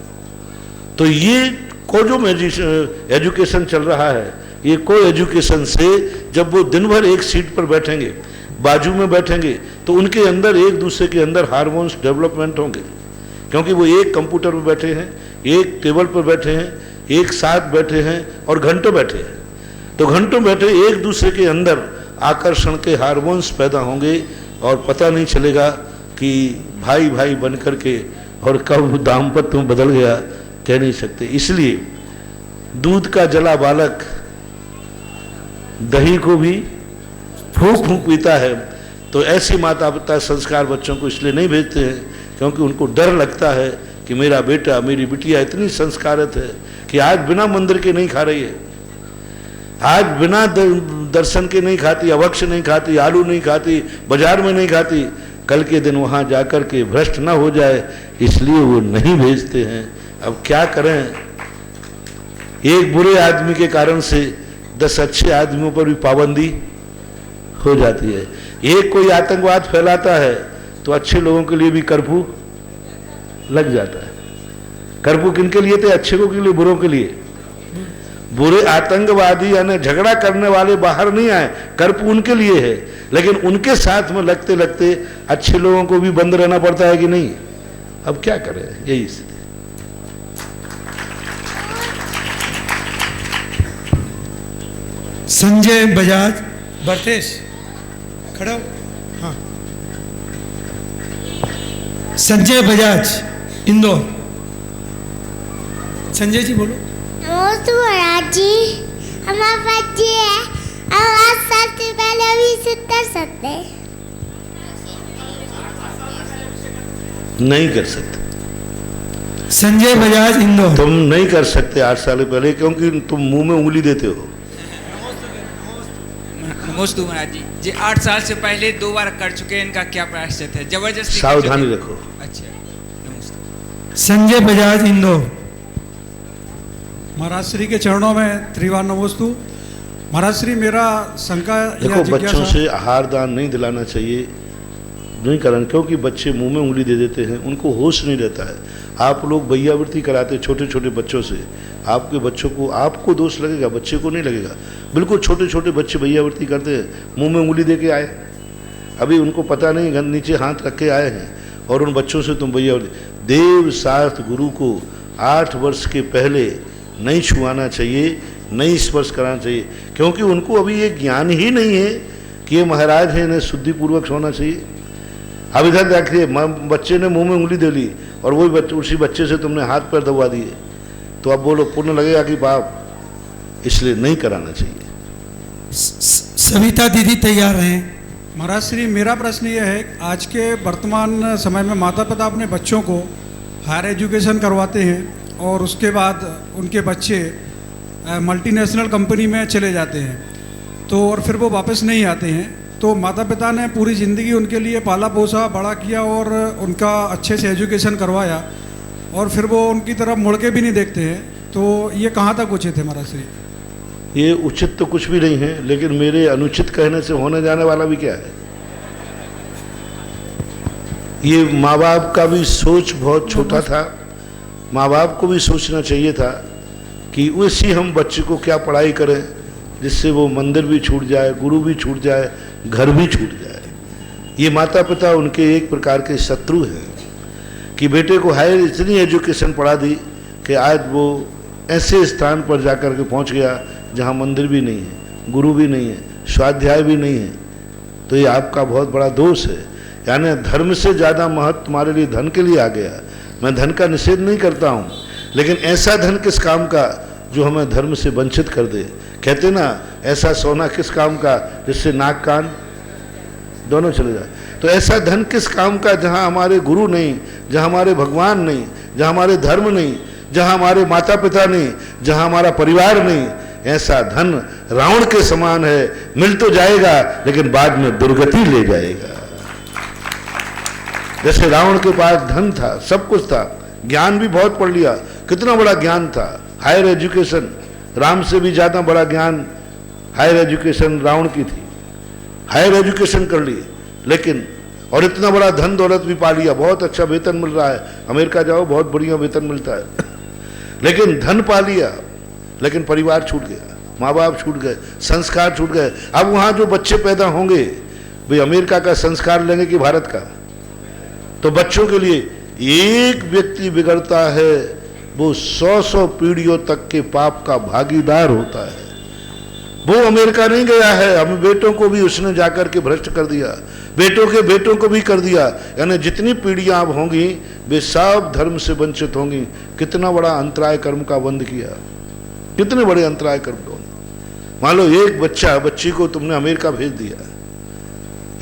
तो ये को जो एजुकेशन चल रहा है, ये को एजुकेशन से जब वो दिन भर एक सीट पर बैठेंगे, बाजू में बैठेंगे, तो उनके अंदर एक दूसरे के अंदर हार्मोन्स डेवलपमेंट होंगे, क्योंकि वो एक कंप्यूटर पर बैठे हैं, एक टेबल पर बैठे हैं, एक साथ बैठे हैं और घंटों बैठे हैं, तो घंटों बैठे एक दूसरे के अंदर आकर्षण के हार्मोन्स पैदा होंगे और पता नहीं चलेगा कि भाई भाई बन करके और कब दाम्पत्य में बदल गया, कह नहीं सकते। इसलिए दूध का जला बालक दही को भी फूंक फूंक पीता है, तो ऐसे माता पिता संस्कार बच्चों को इसलिए नहीं भेजते हैं क्योंकि उनको डर लगता है कि मेरा बेटा मेरी बिटिया इतनी संस्कारित है कि आज बिना मंदिर के नहीं खा रही है, आज बिना दर्शन के नहीं खाती, अभक्ष नहीं खाती, आलू नहीं खाती, बाजार में नहीं खाती, कल के दिन वहाँ जाकर के भ्रष्ट ना हो जाए इसलिए वो नहीं भेजते हैं। अब क्या करें, एक बुरे आदमी के कारण से 10 अच्छे आदमियों पर भी पाबंदी हो जाती है। एक कोई आतंकवाद फैलाता है तो अच्छे लोगों के लिए भी कर्फ्यू लग जाता है। कर्फ्यू किनके लिए थे? अच्छे लोगों के लिए, बुरों के लिए। बुरे आतंकवादी यानी झगड़ा करने वाले बाहर नहीं आए, कर्फ्यू उनके लिए है, लेकिन उनके साथ में लगते लगते अच्छे लोगों को भी बंद रहना पड़ता है कि नहीं? अब क्या करें, यही स्थिति। संजय बजाज बरतेश खड़ा हो। हाँ, संजय बजाज इंदौर। संजय जी बोलो। नमस्ते महाराज जी, हमारा बच्चे है, हम 8 साल से पहले अभी से कर सकते हैं? नहीं कर सकते। संजय बजाज इंदौर। तुम नहीं कर सकते 8 साल पहले, क्योंकि तुम मुंह में उंगली देते हो। नमस्ते महाराज जी, जे 8 साल से पहले 2 बार कर चुके हैं, इनका क्या प्रायश्चित है? जबरदस्ती सावधानी रखो। अच्छा, नमस्ते। संजय बजाज इंदौर। महाराज श्री के चरणों में त्रिवार नमोस्तु। महाराज श्री, मेरा शंका देखो, बच्चों से आहार दान नहीं दिलाना चाहिए, नहीं करना, क्योंकि बच्चे मुंह में उंगली दे देते हैं, उनको होश नहीं रहता है। आप लोग भैयावृत्ति कराते छोटे छोटे बच्चों से, आपके बच्चों को, आपको दोष लगेगा, बच्चे को नहीं लगेगा। बिल्कुल छोटे छोटे बच्चे भैयावृत्ति करते हैं, मुंह में उंगली दे के आए, अभी उनको पता नहीं, घर नीचे हाथ रख के आए हैं, और उन बच्चों से तुम भैयावृत्ति। देव सार्थ गुरु को 8 वर्ष के पहले नहीं छुआना चाहिए, नहीं स्पर्श कराना चाहिए, क्योंकि उनको अभी ये ज्ञान ही नहीं है कि ये महाराज हैं, इन्हें शुद्धिपूर्वक सोना चाहिए। अब इधर देखिए, बच्चे ने मुंह में उंगली दे ली और वही बच्चे, उसी बच्चे से तुमने हाथ पैर दबा दिए, तो अब बोलो पुण्य लगेगा कि पाप? इसलिए नहीं कराना चाहिए। सविता दीदी तैयार हैं। महाराज श्री, मेरा प्रश्न ये है, आज के वर्तमान समय में माता पिता अपने बच्चों को हायर एजुकेशन करवाते हैं और उसके बाद उनके बच्चे मल्टीनेशनल कंपनी में चले जाते हैं, तो और फिर वो वापस नहीं आते हैं। तो माता पिता ने पूरी ज़िंदगी उनके लिए पाला पोसा, बड़ा किया और उनका अच्छे से एजुकेशन करवाया, और फिर वो उनकी तरफ मुड़ के भी नहीं देखते हैं, तो ये कहाँ तक उचित है महाराज श्री? ये उचित तो कुछ भी नहीं है, लेकिन मेरे अनुचित कहने से होने जाने वाला भी क्या है? ये माँ बाप का भी सोच बहुत छोटा था। माँ बाप को भी सोचना चाहिए था कि उसी हम बच्चे को क्या पढ़ाई करें जिससे वो मंदिर भी छूट जाए, गुरु भी छूट जाए, घर भी छूट जाए। ये माता पिता उनके एक प्रकार के शत्रु हैं कि बेटे को हायर इतनी एजुकेशन पढ़ा दी कि आज वो ऐसे स्थान पर जाकर के पहुंच गया जहां मंदिर भी नहीं है, गुरु भी नहीं है, स्वाध्याय भी नहीं है। तो ये आपका बहुत बड़ा दोष है। यानी धर्म से ज़्यादा महत्व तुम्हारे लिए धन के लिए आ गया। मैं धन का निषेध नहीं करता हूँ, लेकिन ऐसा धन किस काम का जो हमें धर्म से वंचित कर दे। कहते ना, ऐसा सोना किस काम का जिससे नाक कान दोनों चले जाए। तो ऐसा धन किस काम का जहाँ हमारे गुरु नहीं, जहाँ हमारे भगवान नहीं, जहाँ हमारे धर्म नहीं, जहाँ हमारे माता पिता नहीं, जहाँ हमारा परिवार नहीं। ऐसा धन रावण के समान है, मिल तो जाएगा लेकिन बाद में दुर्गति ले जाएगा। जैसे रावण के पास धन था, सब कुछ था, ज्ञान भी बहुत पढ़ लिया, कितना बड़ा ज्ञान था, हायर एजुकेशन, राम से भी ज़्यादा बड़ा ज्ञान हायर एजुकेशन रावण की थी। हायर एजुकेशन कर ली, लेकिन और इतना बड़ा धन दौलत भी पा लिया, बहुत अच्छा वेतन मिल रहा है, अमेरिका जाओ बहुत बढ़िया वेतन मिलता है, लेकिन धन पा लिया, लेकिन परिवार छूट गया, माँ बाप छूट गए, संस्कार छूट गए। अब वहाँ जो बच्चे पैदा होंगे वे अमेरिका का संस्कार लेंगे कि भारत का? तो बच्चों के लिए एक व्यक्ति बिगड़ता है वो 100 पीढ़ियों तक के पाप का भागीदार होता है। वो अमेरिका नहीं गया है, हम बेटों को भी उसने जाकर के भ्रष्ट कर दिया, बेटों के बेटों को भी कर दिया। यानी जितनी पीढ़ियां अब होंगी वे सब धर्म से वंचित होंगी। कितना बड़ा अंतराय कर्म का बंद किया, कितने बड़े अंतराय कर्म का। मान लो एक बच्ची को तुमने अमेरिका भेज दिया,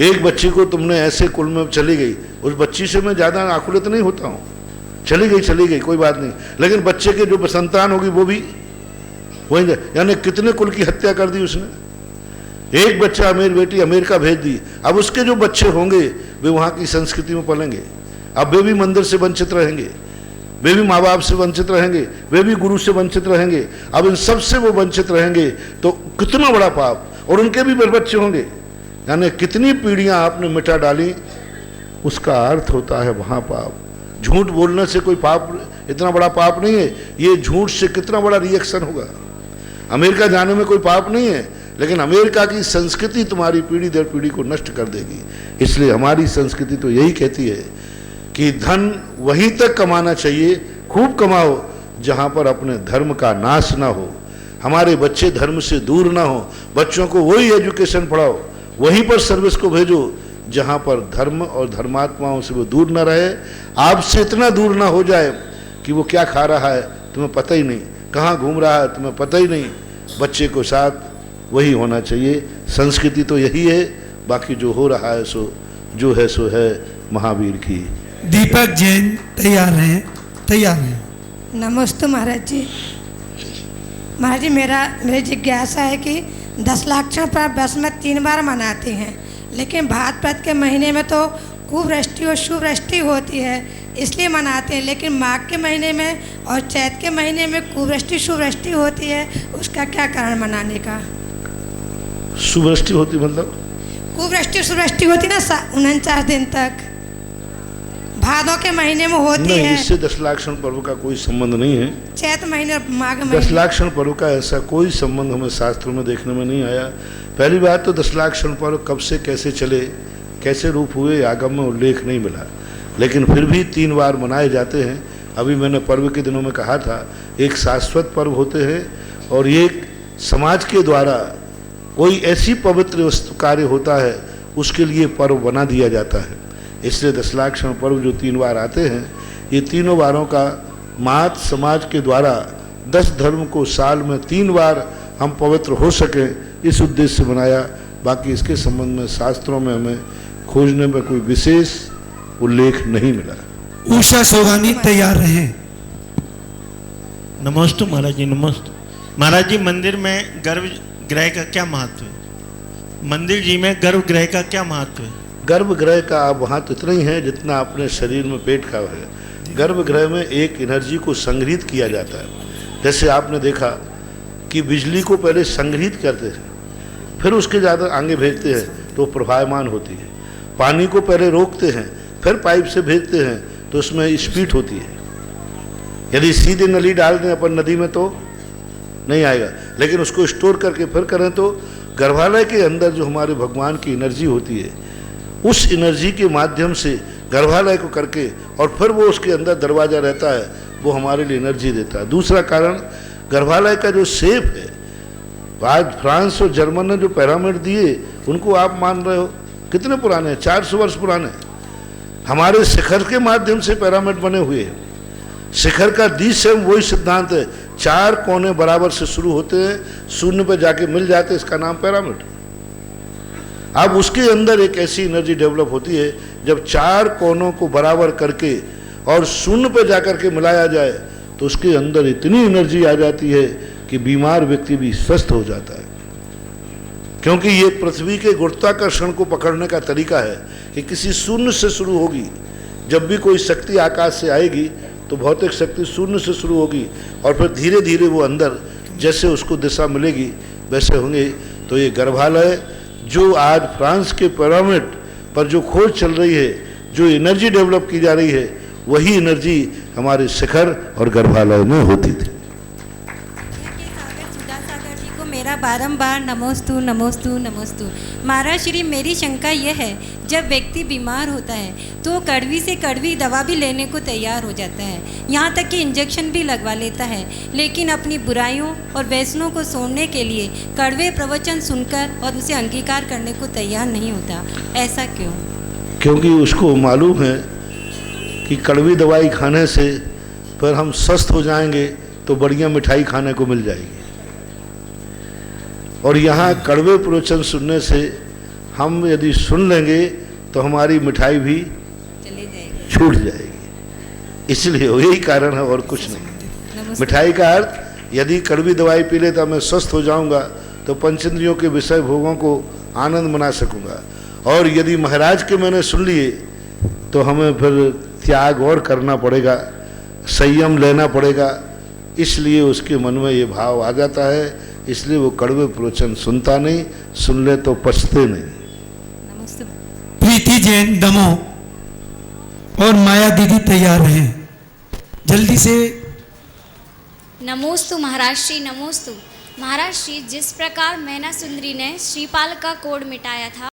एक बच्ची को तुमने ऐसे कुल में चली गई, उस बच्ची से मैं ज़्यादा आकुलित नहीं होता हूँ, चली गई कोई बात नहीं, लेकिन बच्चे के जो संतान होगी वो भी वही, यानी कितने कुल की हत्या कर दी उसने। एक बच्चा बेटी अमेरिका भेज दी, अब उसके जो बच्चे होंगे वे वहाँ की संस्कृति में पलेंगे, अब वे भी मंदिर से वंचित रहेंगे, वे भी माँ बाप से वंचित रहेंगे, वे भी गुरु से वंचित रहेंगे। अब इन सब से वो वंचित रहेंगे तो कितना बड़ा पाप, और उनके भी बच्चे होंगे। यानी कितनी पीढ़ियां आपने मिटा डाली, उसका अर्थ होता है वहाँ पाप। झूठ बोलने से कोई पाप, इतना बड़ा पाप नहीं है। ये झूठ से कितना बड़ा रिएक्शन होगा। अमेरिका जाने में कोई पाप नहीं है, लेकिन अमेरिका की संस्कृति तुम्हारी पीढ़ी दर पीढ़ी को नष्ट कर देगी। इसलिए हमारी संस्कृति तो यही कहती है कि धन वहीं तक कमाना चाहिए, खूब कमाओ जहाँ पर अपने धर्म का नाश ना हो, हमारे बच्चे धर्म से दूर ना हो। बच्चों को वही एजुकेशन पढ़ाओ, वहीं पर सर्विस को भेजो जहाँ पर धर्म और धर्मात्माओं से वो दूर ना रहे, आपसे इतना दूर ना हो जाए कि वो क्या खा रहा है तुम्हें पता ही नहीं, कहाँ घूम रहा है तुम्हें पता ही नहीं। बच्चे को साथ वही होना चाहिए। संस्कृति तो यही है, बाकी जो हो रहा है सो जो है सो है महावीर की। दीपक जैन तैयार हैं? तैयार हैं। नमस्ते महाराज जी। महाराज जी, मेरी जिज्ञासा है कि 10 लाक्षण पर वर्ष में 3 बार मनाते हैं, लेकिन भाद्रपद के महीने में तो कुवृष्टि और शुभृष्टि होती है इसलिए मनाते हैं, लेकिन माघ के महीने में और चैत के महीने में कुवृष्टि शुवृष्टि होती है, उसका क्या कारण मनाने का? सुवृष्टि होती मतलब कुवृष्टि शुवृष्टि होती ना 49 दिन तक, भादों के महीने में होती नहीं, है। इससे दशलाक्षण पर्व का कोई संबंध नहीं है। चैत महीने और माघ महीने दशलाक्षण पर्व का ऐसा कोई संबंध हमें शास्त्रों में देखने में नहीं आया। पहली बात तो दशलाक्षण पर्व कब से कैसे चले, कैसे रूप हुए, आगम में उल्लेख नहीं मिला, लेकिन फिर भी 3 बार मनाए जाते हैं। अभी मैंने पर्व के दिनों में कहा था, एक शाश्वत पर्व होते हैं और एक समाज के द्वारा कोई ऐसी पवित्र कार्य होता है उसके लिए पर्व बना दिया जाता है। इसलिए दशलाक्षण पर्व जो 3 बार आते हैं, ये तीनों बारों का मात समाज के द्वारा 10 धर्म को साल में 3 बार हम पवित्र हो सकें, इस उद्देश्य से बनाया। बाकी इसके संबंध में शास्त्रों में हमें खोजने में कोई विशेष उल्लेख नहीं मिला। उषा सोगानी तैयार रहें। नमस्ते महाराज जी, नमस्ते महाराज जी। मंदिर में गर्भगृह का क्या महत्व है? मंदिर जी में गर्भगृह का क्या महत्व है? गर्भगृह का महत्व इतना ही है जितना अपने शरीर में पेट का है। गर्भगृह में एक एनर्जी को संग्रहित किया जाता है। जैसे आपने देखा कि बिजली को पहले संग्रहित करते हैं, फिर उसके ज़्यादा आगे भेजते हैं तो प्रभावमान होती है। पानी को पहले रोकते हैं, फिर पाइप से भेजते हैं तो उसमें स्पीड होती है। यदि सीधे नली डाल दें अपन नदी में तो नहीं आएगा, लेकिन उसको स्टोर करके फिर करें तो गर्भालय के अंदर जो हमारे भगवान की एनर्जी होती है, उस एनर्जी के माध्यम से गर्भालय को करके और फिर वो उसके अंदर दरवाज़ा रहता है, वो हमारे लिए एनर्जी देता है। दूसरा कारण, गर्भालय का जो शेप है, आज फ्रांस और जर्मन ने जो पिरामिड दिए उनको आप मान रहे हो कितने पुराने हैं? 400 वर्ष पुराने। हमारे शिखर के माध्यम से पिरामिड बने हुए हैं। शिखर का दृश्य वही सिद्धांत है, 4 कोने बराबर से शुरू होते हैं, शून्य पर जाके मिल जाते हैं, इसका नाम पिरामिड। अब उसके अंदर एक ऐसी एनर्जी डेवलप होती है, जब 4 कोनों को बराबर करके और शून्य पर जाकर के मिलाया जाए तो उसके अंदर इतनी एनर्जी आ जाती है कि बीमार व्यक्ति भी स्वस्थ हो जाता है। क्योंकि ये पृथ्वी के गुरुत्वाकर्षण को पकड़ने का तरीका है कि किसी शून्य से शुरू होगी। जब भी कोई शक्ति आकाश से आएगी तो भौतिक शक्ति शून्य से शुरू होगी और फिर धीरे धीरे वो अंदर जैसे उसको दिशा मिलेगी वैसे होंगे। तो ये गर्भालय जो आज फ्रांस के पिरामिड पर जो खोज चल रही है, जो एनर्जी डेवलप की जा रही है, वही एनर्जी हमारे शिखर और गर्भालय में होती थी। मेरा बारंबार नमोस्तु नमोस्तु नमोस्तु। महाराज श्री, मेरी शंका यह है, जब व्यक्ति बीमार होता है तो कड़वी से कड़वी दवा भी लेने को तैयार हो जाता है, यहाँ तक कि इंजेक्शन भी लगवा लेता है, लेकिन अपनी बुराइयों और व्यसनों को छोड़ने के लिए कड़वे प्रवचन सुनकर और उसे अंगीकार करने को तैयार नहीं होता। ऐसा क्यों? क्योंकि उसको मालूम है कि कड़वी दवाई खाने से फिर हम स्वस्थ हो जाएंगे तो बढ़िया मिठाई खाने को मिल जाएगी। और यहाँ कड़वे प्रवचन सुनने से हम यदि सुन लेंगे तो हमारी मिठाई भी छूट जाएगी। इसलिए यही कारण है और कुछ नहीं। मिठाई का अर्थ, यदि कड़वी दवाई पी लेता मैं स्वस्थ हो जाऊंगा तो पंचेंद्रियों के विषय भोगों को आनंद मना सकूंगा। और यदि महाराज के मैंने सुन लिए तो हमें फिर त्याग और करना पड़ेगा, संयम लेना पड़ेगा। इसलिए उसके मन में ये भाव आ जाता है, इसलिए वो कड़वे प्रवचन सुनता नहीं, सुन ले तो पछते नहीं। प्रीति जैन दमोह और माया दीदी तैयार हैं, जल्दी से। नमोस्तु महाराज श्री, नमोस्तु महाराज श्री। जिस प्रकार मैना सुंदरी ने श्रीपाल का कोड मिटाया था,